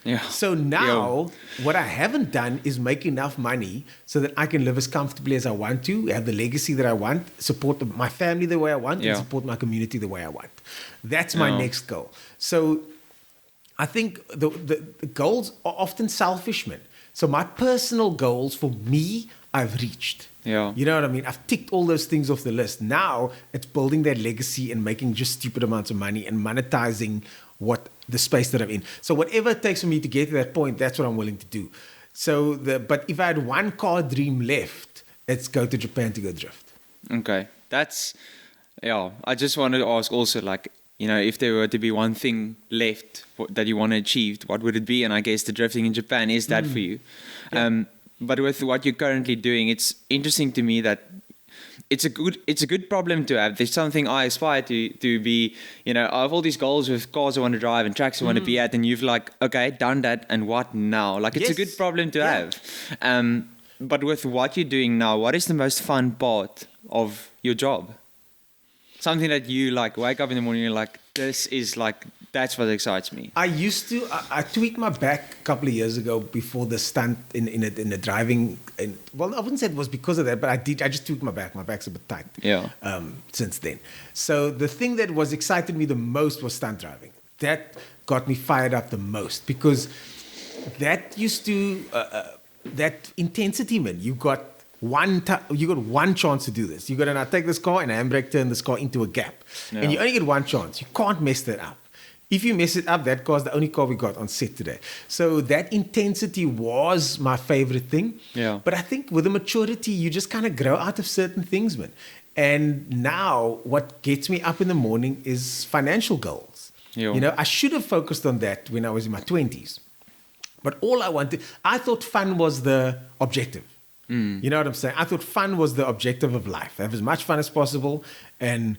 Yeah. So now, what I haven't done is make enough money so that I can live as comfortably as I want to, have the legacy that I want, support my family the way I want, and support my community the way I want. That's my next goal. So I think the goals are often selfish, man. So my personal goals for me, I've reached. Yeah. You know what I mean? I've ticked all those things off the list. Now it's building that legacy and making just stupid amounts of money and monetizing what the space that I'm in. So whatever it takes for me to get to that point, that's what I'm willing to do. So but if I had one car dream left, it's go to Japan to go drift. Okay. I just wanted to ask also, like, you know, if there were to be one thing left that you want to achieve, what would it be? And I guess the drifting in Japan is that for you. Yeah. But with what you're currently doing, it's interesting to me that it's a good problem to have. There's something I aspire to be, you know, I have all these goals with cars I want to drive and tracks I want to be at, and you've like, okay, done that, and what now? Like, it's a good problem to have. But with what you're doing now, what is the most fun part of your job? Something that you like wake up in the morning and you're like, that's what excites me. I tweaked my back a couple of years ago before the stunt in the driving. Well, I wouldn't say it was because of that, but I just tweaked my back. My back's a bit tight. Yeah. Since then. So the thing that was excited me the most was stunt driving. That got me fired up the most because that used to, that intensity, man, you got one chance to do this. You got to now take this car and handbrake turn this car into a gap. Yeah. And you only get one chance. You can't mess that up. If you mess it up, that car's the only car we got on set today. So that intensity was my favorite thing. Yeah. But I think with the maturity, you just kind of grow out of certain things, man. And now what gets me up in the morning is financial goals. Yeah. You know, I should have focused on that when I was in my 20s. But I thought fun was the objective. You know what I'm saying? I thought fun was the objective of life. Have as much fun as possible and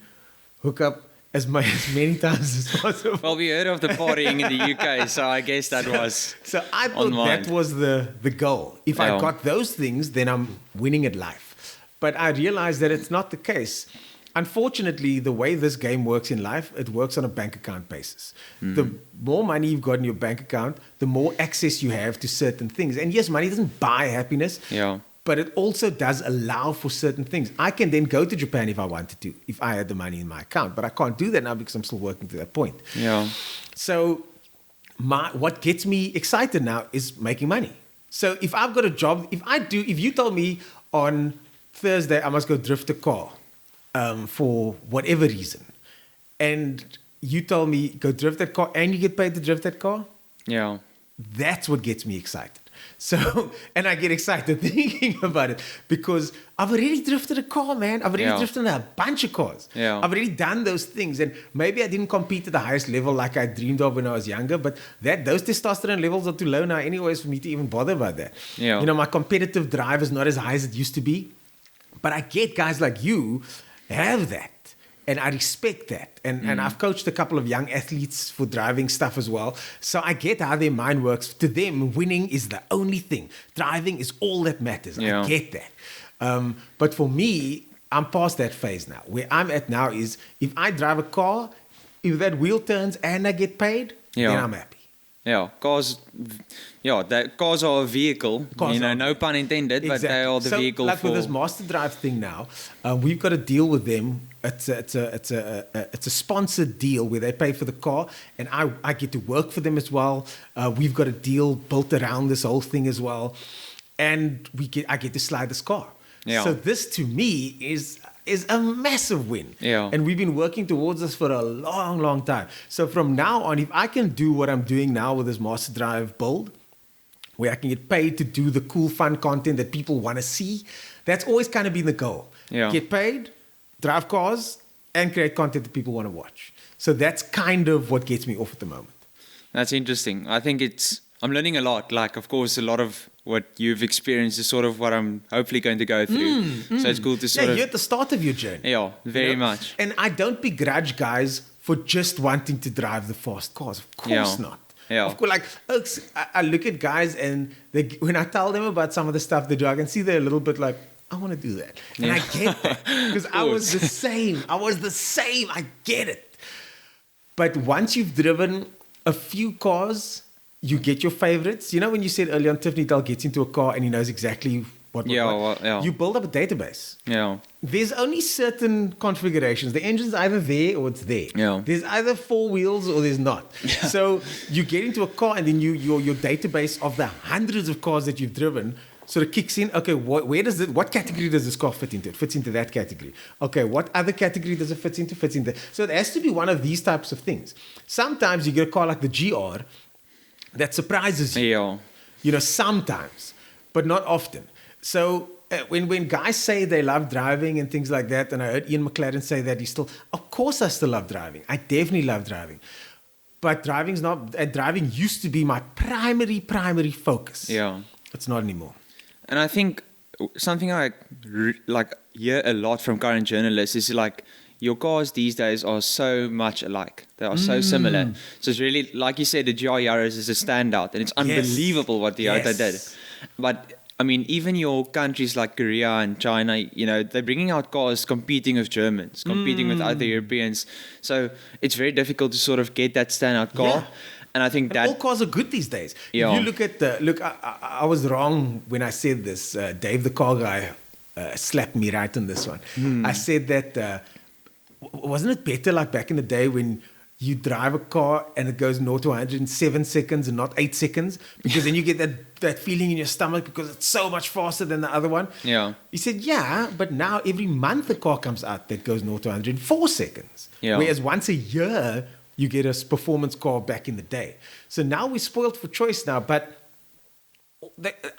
hook up as many times as possible. Well, we heard of the partying in the UK, so I guess that was So I thought that was the goal. If I got those things, then I'm winning at life. But I realized that it's not the case. unfortunately, the way this game works in life, it works on a bank account basis. The more money you've got in your bank account, the more access you have to certain things. And yes, money doesn't buy happiness. Yeah. But it also does allow for certain things. I can then go to Japan if I wanted to, if I had the money in my account. But I can't do that now because I'm still working to that point. Yeah. So what gets me excited now is making money. So if I've got a job, if you told me on Thursday I must go drift a car for whatever reason, and you told me go drift that car and you get paid to drift that car, Yeah. that's what gets me excited. So, and I get excited thinking about it because I've already drifted a car, man. I've already drifted a bunch of cars. Yeah. I've already done those things. And maybe I didn't compete at the highest level like I dreamed of when I was younger, but those testosterone levels are too low now anyways for me to even bother about that. Yeah. You know, my competitive drive is not as high as it used to be. But I get guys like you have that. And I respect that. And I've coached a couple of young athletes for driving stuff as well. So I get how their mind works. To them, winning is the only thing. Driving is all that matters. Yeah. I get that. But for me, I'm past that phase now. Where I'm at now is if I drive a car, if that wheel turns and I get paid, then I'm happy. Yeah, cars are a vehicle. No pun intended, but they are the vehicle like for. With this master drive thing now, we've got a deal with them. It's a sponsored deal where they pay for the car, and I get to work for them as well. We've got a deal built around this whole thing as well, and I get to slide this car. Yeah. So this to me is a massive win. Yeah. And we've been working towards this for a long, long time. So from now on, if I can do what I'm doing now with this Master Drive build, where I can get paid to do the cool, fun content that people want to see, that's always kind of been the goal. Yeah. Get paid, drive cars, and create content that people want to watch. So that's kind of what gets me off at the moment. That's interesting. I think I'm learning a lot. Like, of course, a lot of what you've experienced is sort of what I'm hopefully going to go through. So it's cool to sort of... you're at the start of your journey. Yeah, very much. And I don't begrudge guys for just wanting to drive the fast cars. Of course not. Yeah. Of course, like, I look at guys and when I tell them about some of the stuff they do, I can see they're a little bit like, I want to do that. And I get that. Because I was the same. I get it. But once you've driven a few cars, you get your favorites. You know, when you said earlier on, Tiffany Dell gets into a car and he knows exactly what. You build up a database. Yeah. There's only certain configurations. The engine's either there or it's there. Yeah. There's either 4 wheels or there's not. Yeah. So you get into a car and then your database of the hundreds of cars that you've driven sort of kicks in. Okay, what category does this car fit into? It fits into that category. Okay, what other category does it fit into? Fits into. So it has to be one of these types of things. Sometimes you get a car like the GR that surprises you. Yeah. You know, sometimes, but not often. So when guys say they love driving and things like that, and I heard Ian McLaren say that of course I still love driving. I definitely love driving. But driving used to be my primary focus. Yeah. It's not anymore. And I think something I hear a lot from current journalists is like, your cars these days are so much alike. They are so similar. So it's really, like you said, the GR Yaris is a standout. And it's unbelievable what the Toyota did. But, I mean, even your countries like Korea and China, you know, they're bringing out cars competing with Germans, competing with other Europeans. So it's very difficult to sort of get that standout car. Yeah. And I think all cars are good these days. Yeah. If you look at I was wrong when I said this. Dave, the car guy, slapped me right on this one. I said that, wasn't it better like back in the day when you drive a car and it goes 0 to 100 in 7 seconds and not 8 seconds? Because then you get that feeling in your stomach because it's so much faster than the other one. Yeah. He said, yeah, but now every month a car comes out that goes 0 to 100 in 4 seconds. Yeah. Whereas once a year, you get a performance car back in the day. So now we're spoiled for choice now. But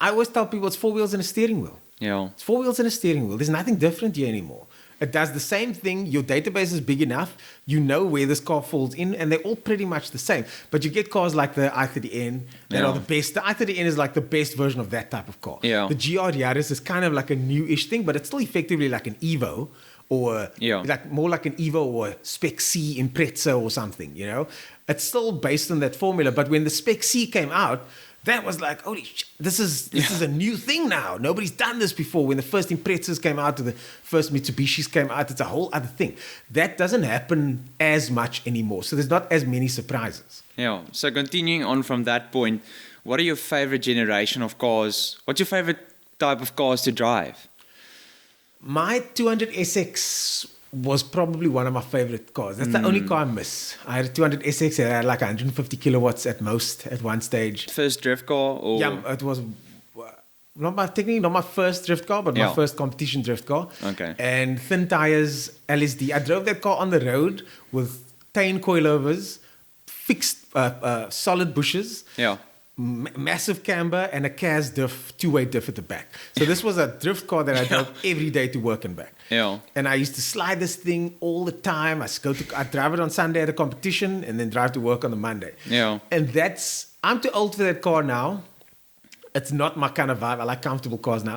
I always tell people it's 4 wheels and a steering wheel. Yeah. It's 4 wheels and a steering wheel. There's nothing different here anymore. It does the same thing. Your database is big enough. You know where this car falls in, and they're all pretty much the same. But you get cars like the i30N that are the best. The i30N is like the best version of that type of car. Yeah. The GR Yaris is kind of like a new-ish thing, but it's still effectively like an Evo, or like more like an Evo or a Spec C Impreza or something. You know, it's still based on that formula. But when the Spec C came out, That was like, holy shit, this is a new thing now. Nobody's done this before. When the first Imprezas came out, or the first Mitsubishis came out, it's a whole other thing. That doesn't happen as much anymore. So there's not as many surprises. Yeah. So continuing on from that point, what are your favorite generation of cars? What's your favorite type of cars to drive? My 200 SX was probably one of my favorite cars. That's the only car I miss. I had a 200 SX. It had like 150 kilowatts at most at one stage. First drift car? Or? Yeah, it was technically not my first drift car, but my first competition drift car. Okay. And thin tires, LSD. I drove that car on the road with 10 coilovers, fixed solid bushes. Yeah. Massive camber and a CAS diff, two-way diff at the back. So this was a drift car that I drove every day to work and back. Yeah. And I used to slide this thing all the time. I'd drive it on Sunday at a competition and then drive to work on the Monday. Yeah. And I'm too old for that car now. It's not my kind of vibe. I like comfortable cars now.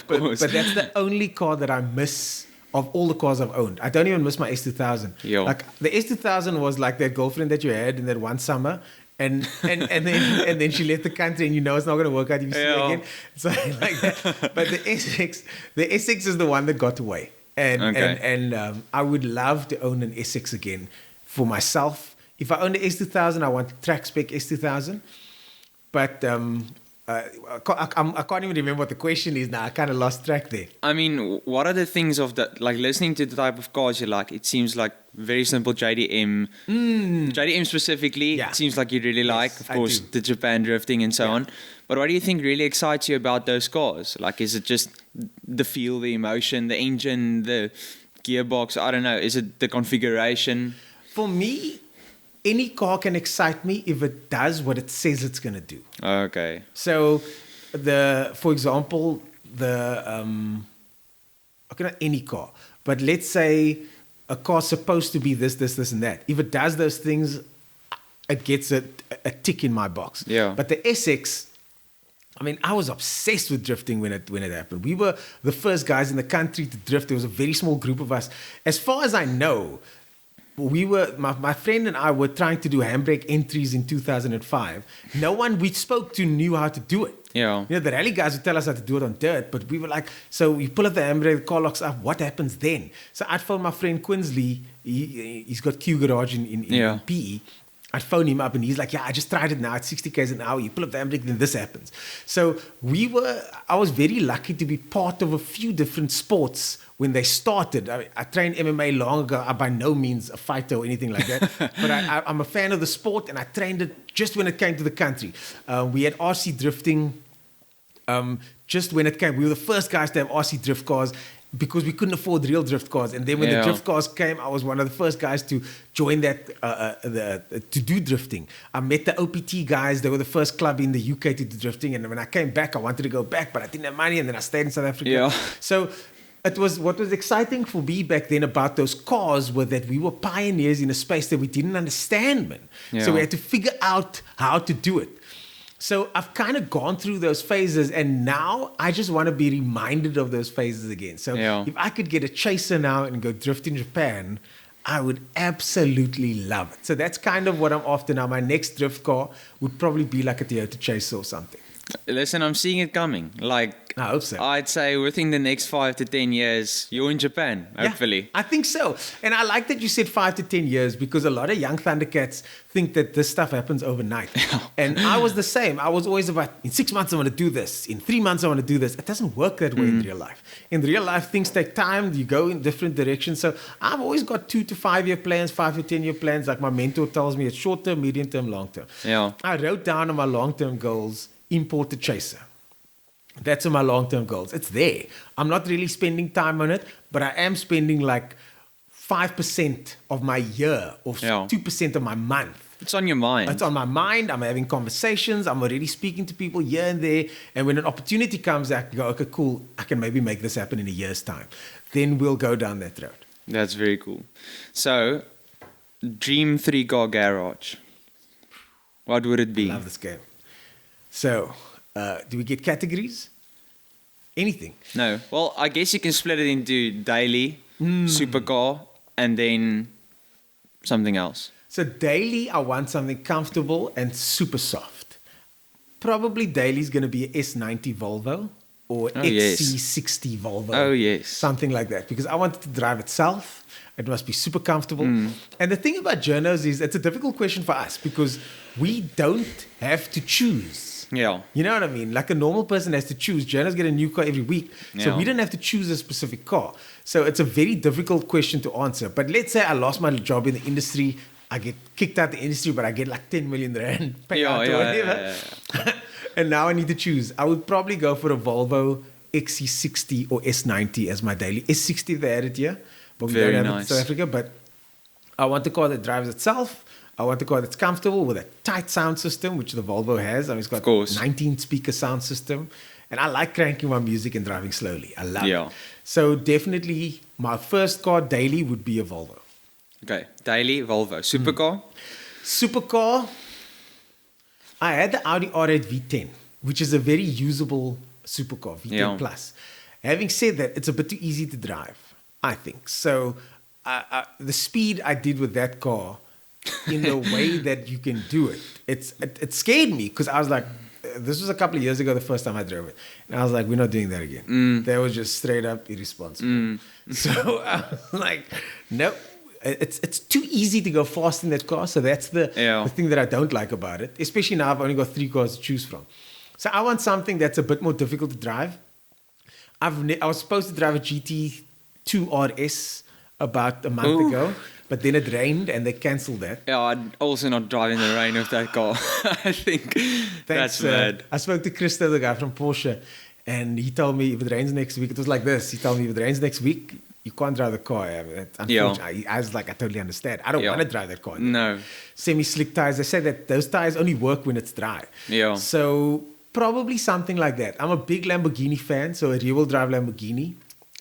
but that's the only car that I miss of all the cars I've owned. I don't even miss my S2000. Yeah. Like the S2000 was like that girlfriend that you had in that one summer. And then she left the country, and it's not going to work out if you see her again. So like that. But the SX is the one that got away, and I would love to own an SX again for myself. If I owned the S2000, I want a track spec S2000. But I can't even remember what the question is now. I kind of lost track there. I mean, what are the things of that? Like listening to the type of cars you like, it seems like very simple JDM. JDM specifically, it seems like you really like. Of course, the Japan drifting and so on. But what do you think really excites you about those cars? Like, is it just the feel, the emotion, the engine, the gearbox? I don't know. Is it the configuration? For me, any car can excite me if it does what it says it's going to do. Okay. So, for example, not any car, but let's say a car's supposed to be this, and that. If it does those things, it gets a tick in my box. Yeah. But the SX, I mean, I was obsessed with drifting when it happened. We were the first guys in the country to drift. There was a very small group of us. As far as I know, my friend and I were trying to do handbrake entries in 2005. No one we spoke to knew how to do it. Yeah. The rally guys would tell us how to do it on dirt, but we were like, so you pull up the handbrake, the car locks up, what happens then? So I'd phone my friend Quinsley. He's got Q Garage in PE. I'd phone him up and he's like, I just tried it now at 60 k's an hour. You pull up the handbrake, then this happens. So I was very lucky to be part of a few different sports when they started. I trained MMA long ago. I'm by no means a fighter or anything like that. But I'm a fan of the sport, and I trained it just when it came to the country. We had RC drifting just when it came. We were the first guys to have RC drift cars because we couldn't afford real drift cars. And then when the drift cars came, I was one of the first guys to join that, to do drifting. I met the OPT guys. They were the first club in the UK to do drifting. And when I came back, I wanted to go back, but I didn't have money. And then I stayed in South Africa. Yeah. So what was exciting for me back then about those cars was that we were pioneers in a space that we didn't understand, man. Yeah. So we had to figure out how to do it. So I've kind of gone through those phases, and now I just want to be reminded of those phases again. So if I could get a chaser now and go drift in Japan, I would absolutely love it. So that's kind of what I'm after now. My next drift car would probably be like a Toyota Chaser or something. Listen, I'm seeing it coming. Like, I hope so. I'd say within the next 5 to 10 years, you're in Japan, hopefully. Yeah, I think so. And I like that you said 5 to 10 years because a lot of young Thundercats think that this stuff happens overnight. And I was the same. I was always about, in 6 months I want to do this. In 3 months I want to do this. It doesn't work that way in real life. In real life, things take time. You go in different directions. So I've always got 2 to 5 year plans, 5 to 10 year plans. Like my mentor tells me, it's short term, medium term, long term. Yeah. I wrote down on my long term goals, import a chaser. That's my long-term goals. It's there. I'm not really spending time on it, but I am spending like 5% of my year or 2% of my month. It's on your mind. It's on my mind. I'm having conversations. I'm already speaking to people here and there. And when an opportunity comes, I can go, okay, cool. I can maybe make this happen in a year's time. Then we'll go down that road. That's very cool. So, dream 3-car garage. What would it be? I love this game. So, do we get categories? Anything? No. Well, I guess you can split it into daily, supercar, and then something else. So daily, I want something comfortable and super soft. probably daily is going to be a S90 Volvo or XC60 Volvo. Oh, yes. Something like that. Because I want it to drive itself. It must be super comfortable. And the thing about journos is it's a difficult question for us because we don't have to choose. Yeah. You know what I mean? Like a normal person has to choose. Journos get a new car every week. So we don't have to choose a specific car. So it's a very difficult question to answer. But let's say I lost my job in the industry. I get kicked out the industry, but I get like 10 million rand payout or whatever. And now I need to choose. I would probably go for a Volvo XC60 or S90 as my daily. S60 they added here. But we don't have it in South Africa. But I want a car that drives itself. I want a car that's comfortable with a tight sound system, which the Volvo has. I mean, it's got 19 speaker sound system. And I like cranking my music and driving slowly. I love it. So definitely my first car daily would be a Volvo. Okay, daily Volvo. Supercar? Supercar. I had the Audi R8 V10, which is a very usable supercar, V10 Plus. Having said that, it's a bit too easy to drive, I think. So the speed I did with that car, in the way that you can do it, it scared me because I was like, this was a couple of years ago, the first time I drove it. And I was like, we're not doing that again. That was just straight up irresponsible. So I was like, nope. It's too easy to go fast in that car. So that's the thing that I don't like about it. Especially now I've only got 3 cars to choose from. So I want something that's a bit more difficult to drive. I was supposed to drive a GT2 RS about a month ago. But then it rained and they cancelled that. Yeah, I'd also not drive in the rain with that car. I think that's bad. I spoke to Christo, the guy from Porsche, and he told me if it rains next week, it was like this. He told me if it rains next week, you can't drive the car. Unfortunately, I was like, I totally understand. I don't want to drive that car. No. Semi-slick tires. They say that those tires only work when it's dry. Yeah. So probably something like that. I'm a big Lamborghini fan, so a rear-wheel drive Lamborghini.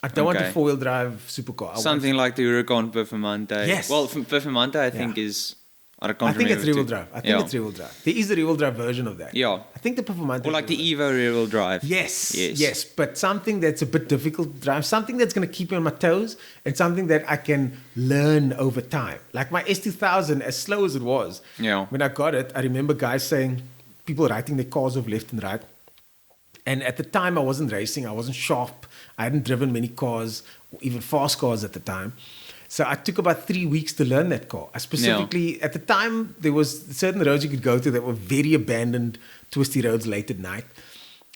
I don't want a 4-wheel drive supercar. Something like the Huracan Performante. Yes. Well, Performante, I think is... I think it's rear-wheel drive. It's rear-wheel drive. There is a rear-wheel drive version of that. Yeah. I think the Performante... Or like the Evo rear-wheel drive. Yes. But something that's a bit difficult to drive. Something that's going to keep me on my toes. And something that I can learn over time. Like my S2000, as slow as it was. Yeah. When I got it, I remember guys saying... People writing their cars off left and right. And at the time, I wasn't racing. I wasn't sharp. I hadn't driven many cars, even fast cars at the time. So I took about 3 weeks to learn that car. I specifically, at the time, there was certain roads you could go to that were very abandoned, twisty roads late at night.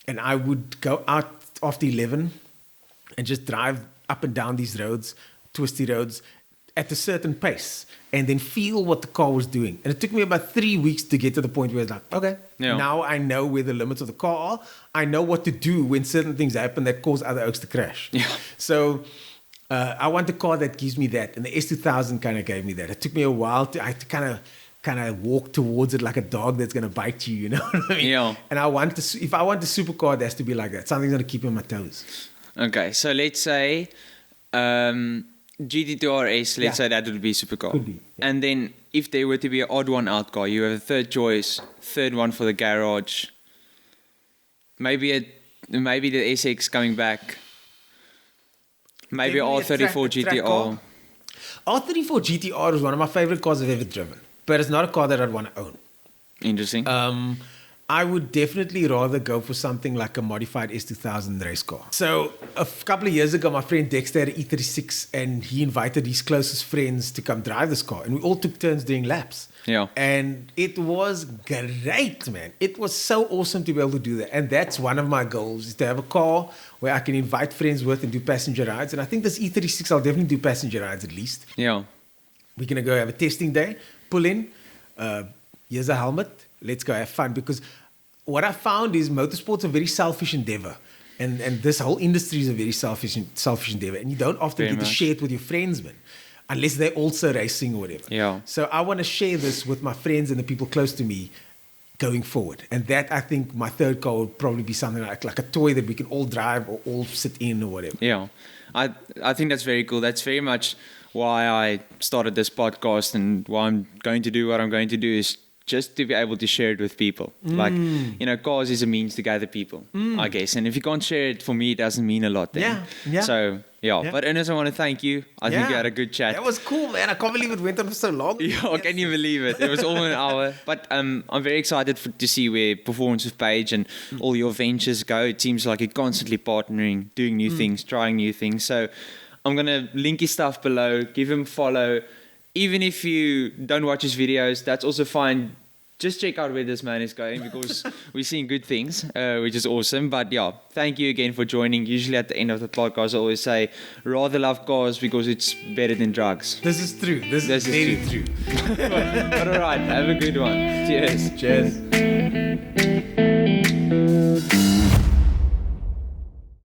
And I would go out after 11 and just drive up and down these roads, twisty roads, at a certain pace. And then feel what the car was doing. And it took me about 3 weeks to get to the point where it's like, okay, now I know where the limits of the car are. I know what to do when certain things happen that cause other oaks to crash. Yeah. So I want a car that gives me that. And the S2000 kind of gave me that. It took me a while to kind of walk towards it like a dog that's going to bite you, you know what I mean? Yeah. And if I want a supercar, it has to be like that. Something's going to keep me on my toes. Okay, so let's say... GT2 RS, let's say that would be supercar. Could be, yeah. And then if there were to be an odd one out car, you have a third choice, third one for the garage. Maybe the SX coming back. Maybe R34 GTR. R34 GTR is one of my favorite cars I've ever driven. But it's not a car that I'd want to own. Interesting. I would definitely rather go for something like a modified S2000 race car. So a couple of years ago, my friend Dexter had an E36 and he invited his closest friends to come drive this car. And we all took turns doing laps. Yeah. And it was great, man. It was so awesome to be able to do that. And that's one of my goals, is to have a car where I can invite friends with and do passenger rides. And I think this E36, I'll definitely do passenger rides at least. Yeah. We're going to go have a testing day, pull in, here's a helmet. Let's go have fun. Because what I found is motorsport's a very selfish endeavor. And this whole industry is a very selfish endeavor. And you don't often get to share it with your friends, man. Unless they're also racing or whatever. Yeah. So I want to share this with my friends and the people close to me going forward. And that, I think, my third car would probably be something like a toy that we can all drive or all sit in or whatever. Yeah. I think that's very cool. That's very much why I started this podcast and why I'm going to do what I'm going to do is just to be able to share it with people. Like, cars is a means to gather people, I guess. And if you can't share it, for me, it doesn't mean a lot then. Yeah. So, But Ernest, I want to thank you. I think we had a good chat. That was cool, man. I can't believe it went on for so long. Yeah, can you believe it? It was all an hour. But I'm very excited to see where Performance with Paige and all your ventures go. It seems like you're constantly partnering, doing new things, trying new things. So I'm going to link his stuff below. Give him a follow. Even if you don't watch his videos, that's also fine. Just check out where this man is going because we're seeing good things, which is awesome. But thank you again for joining. Usually at the end of the podcast, I always say, rather love cars because it's better than drugs. This is true. This is very true. But all right, have a good one. Cheers. Cheers.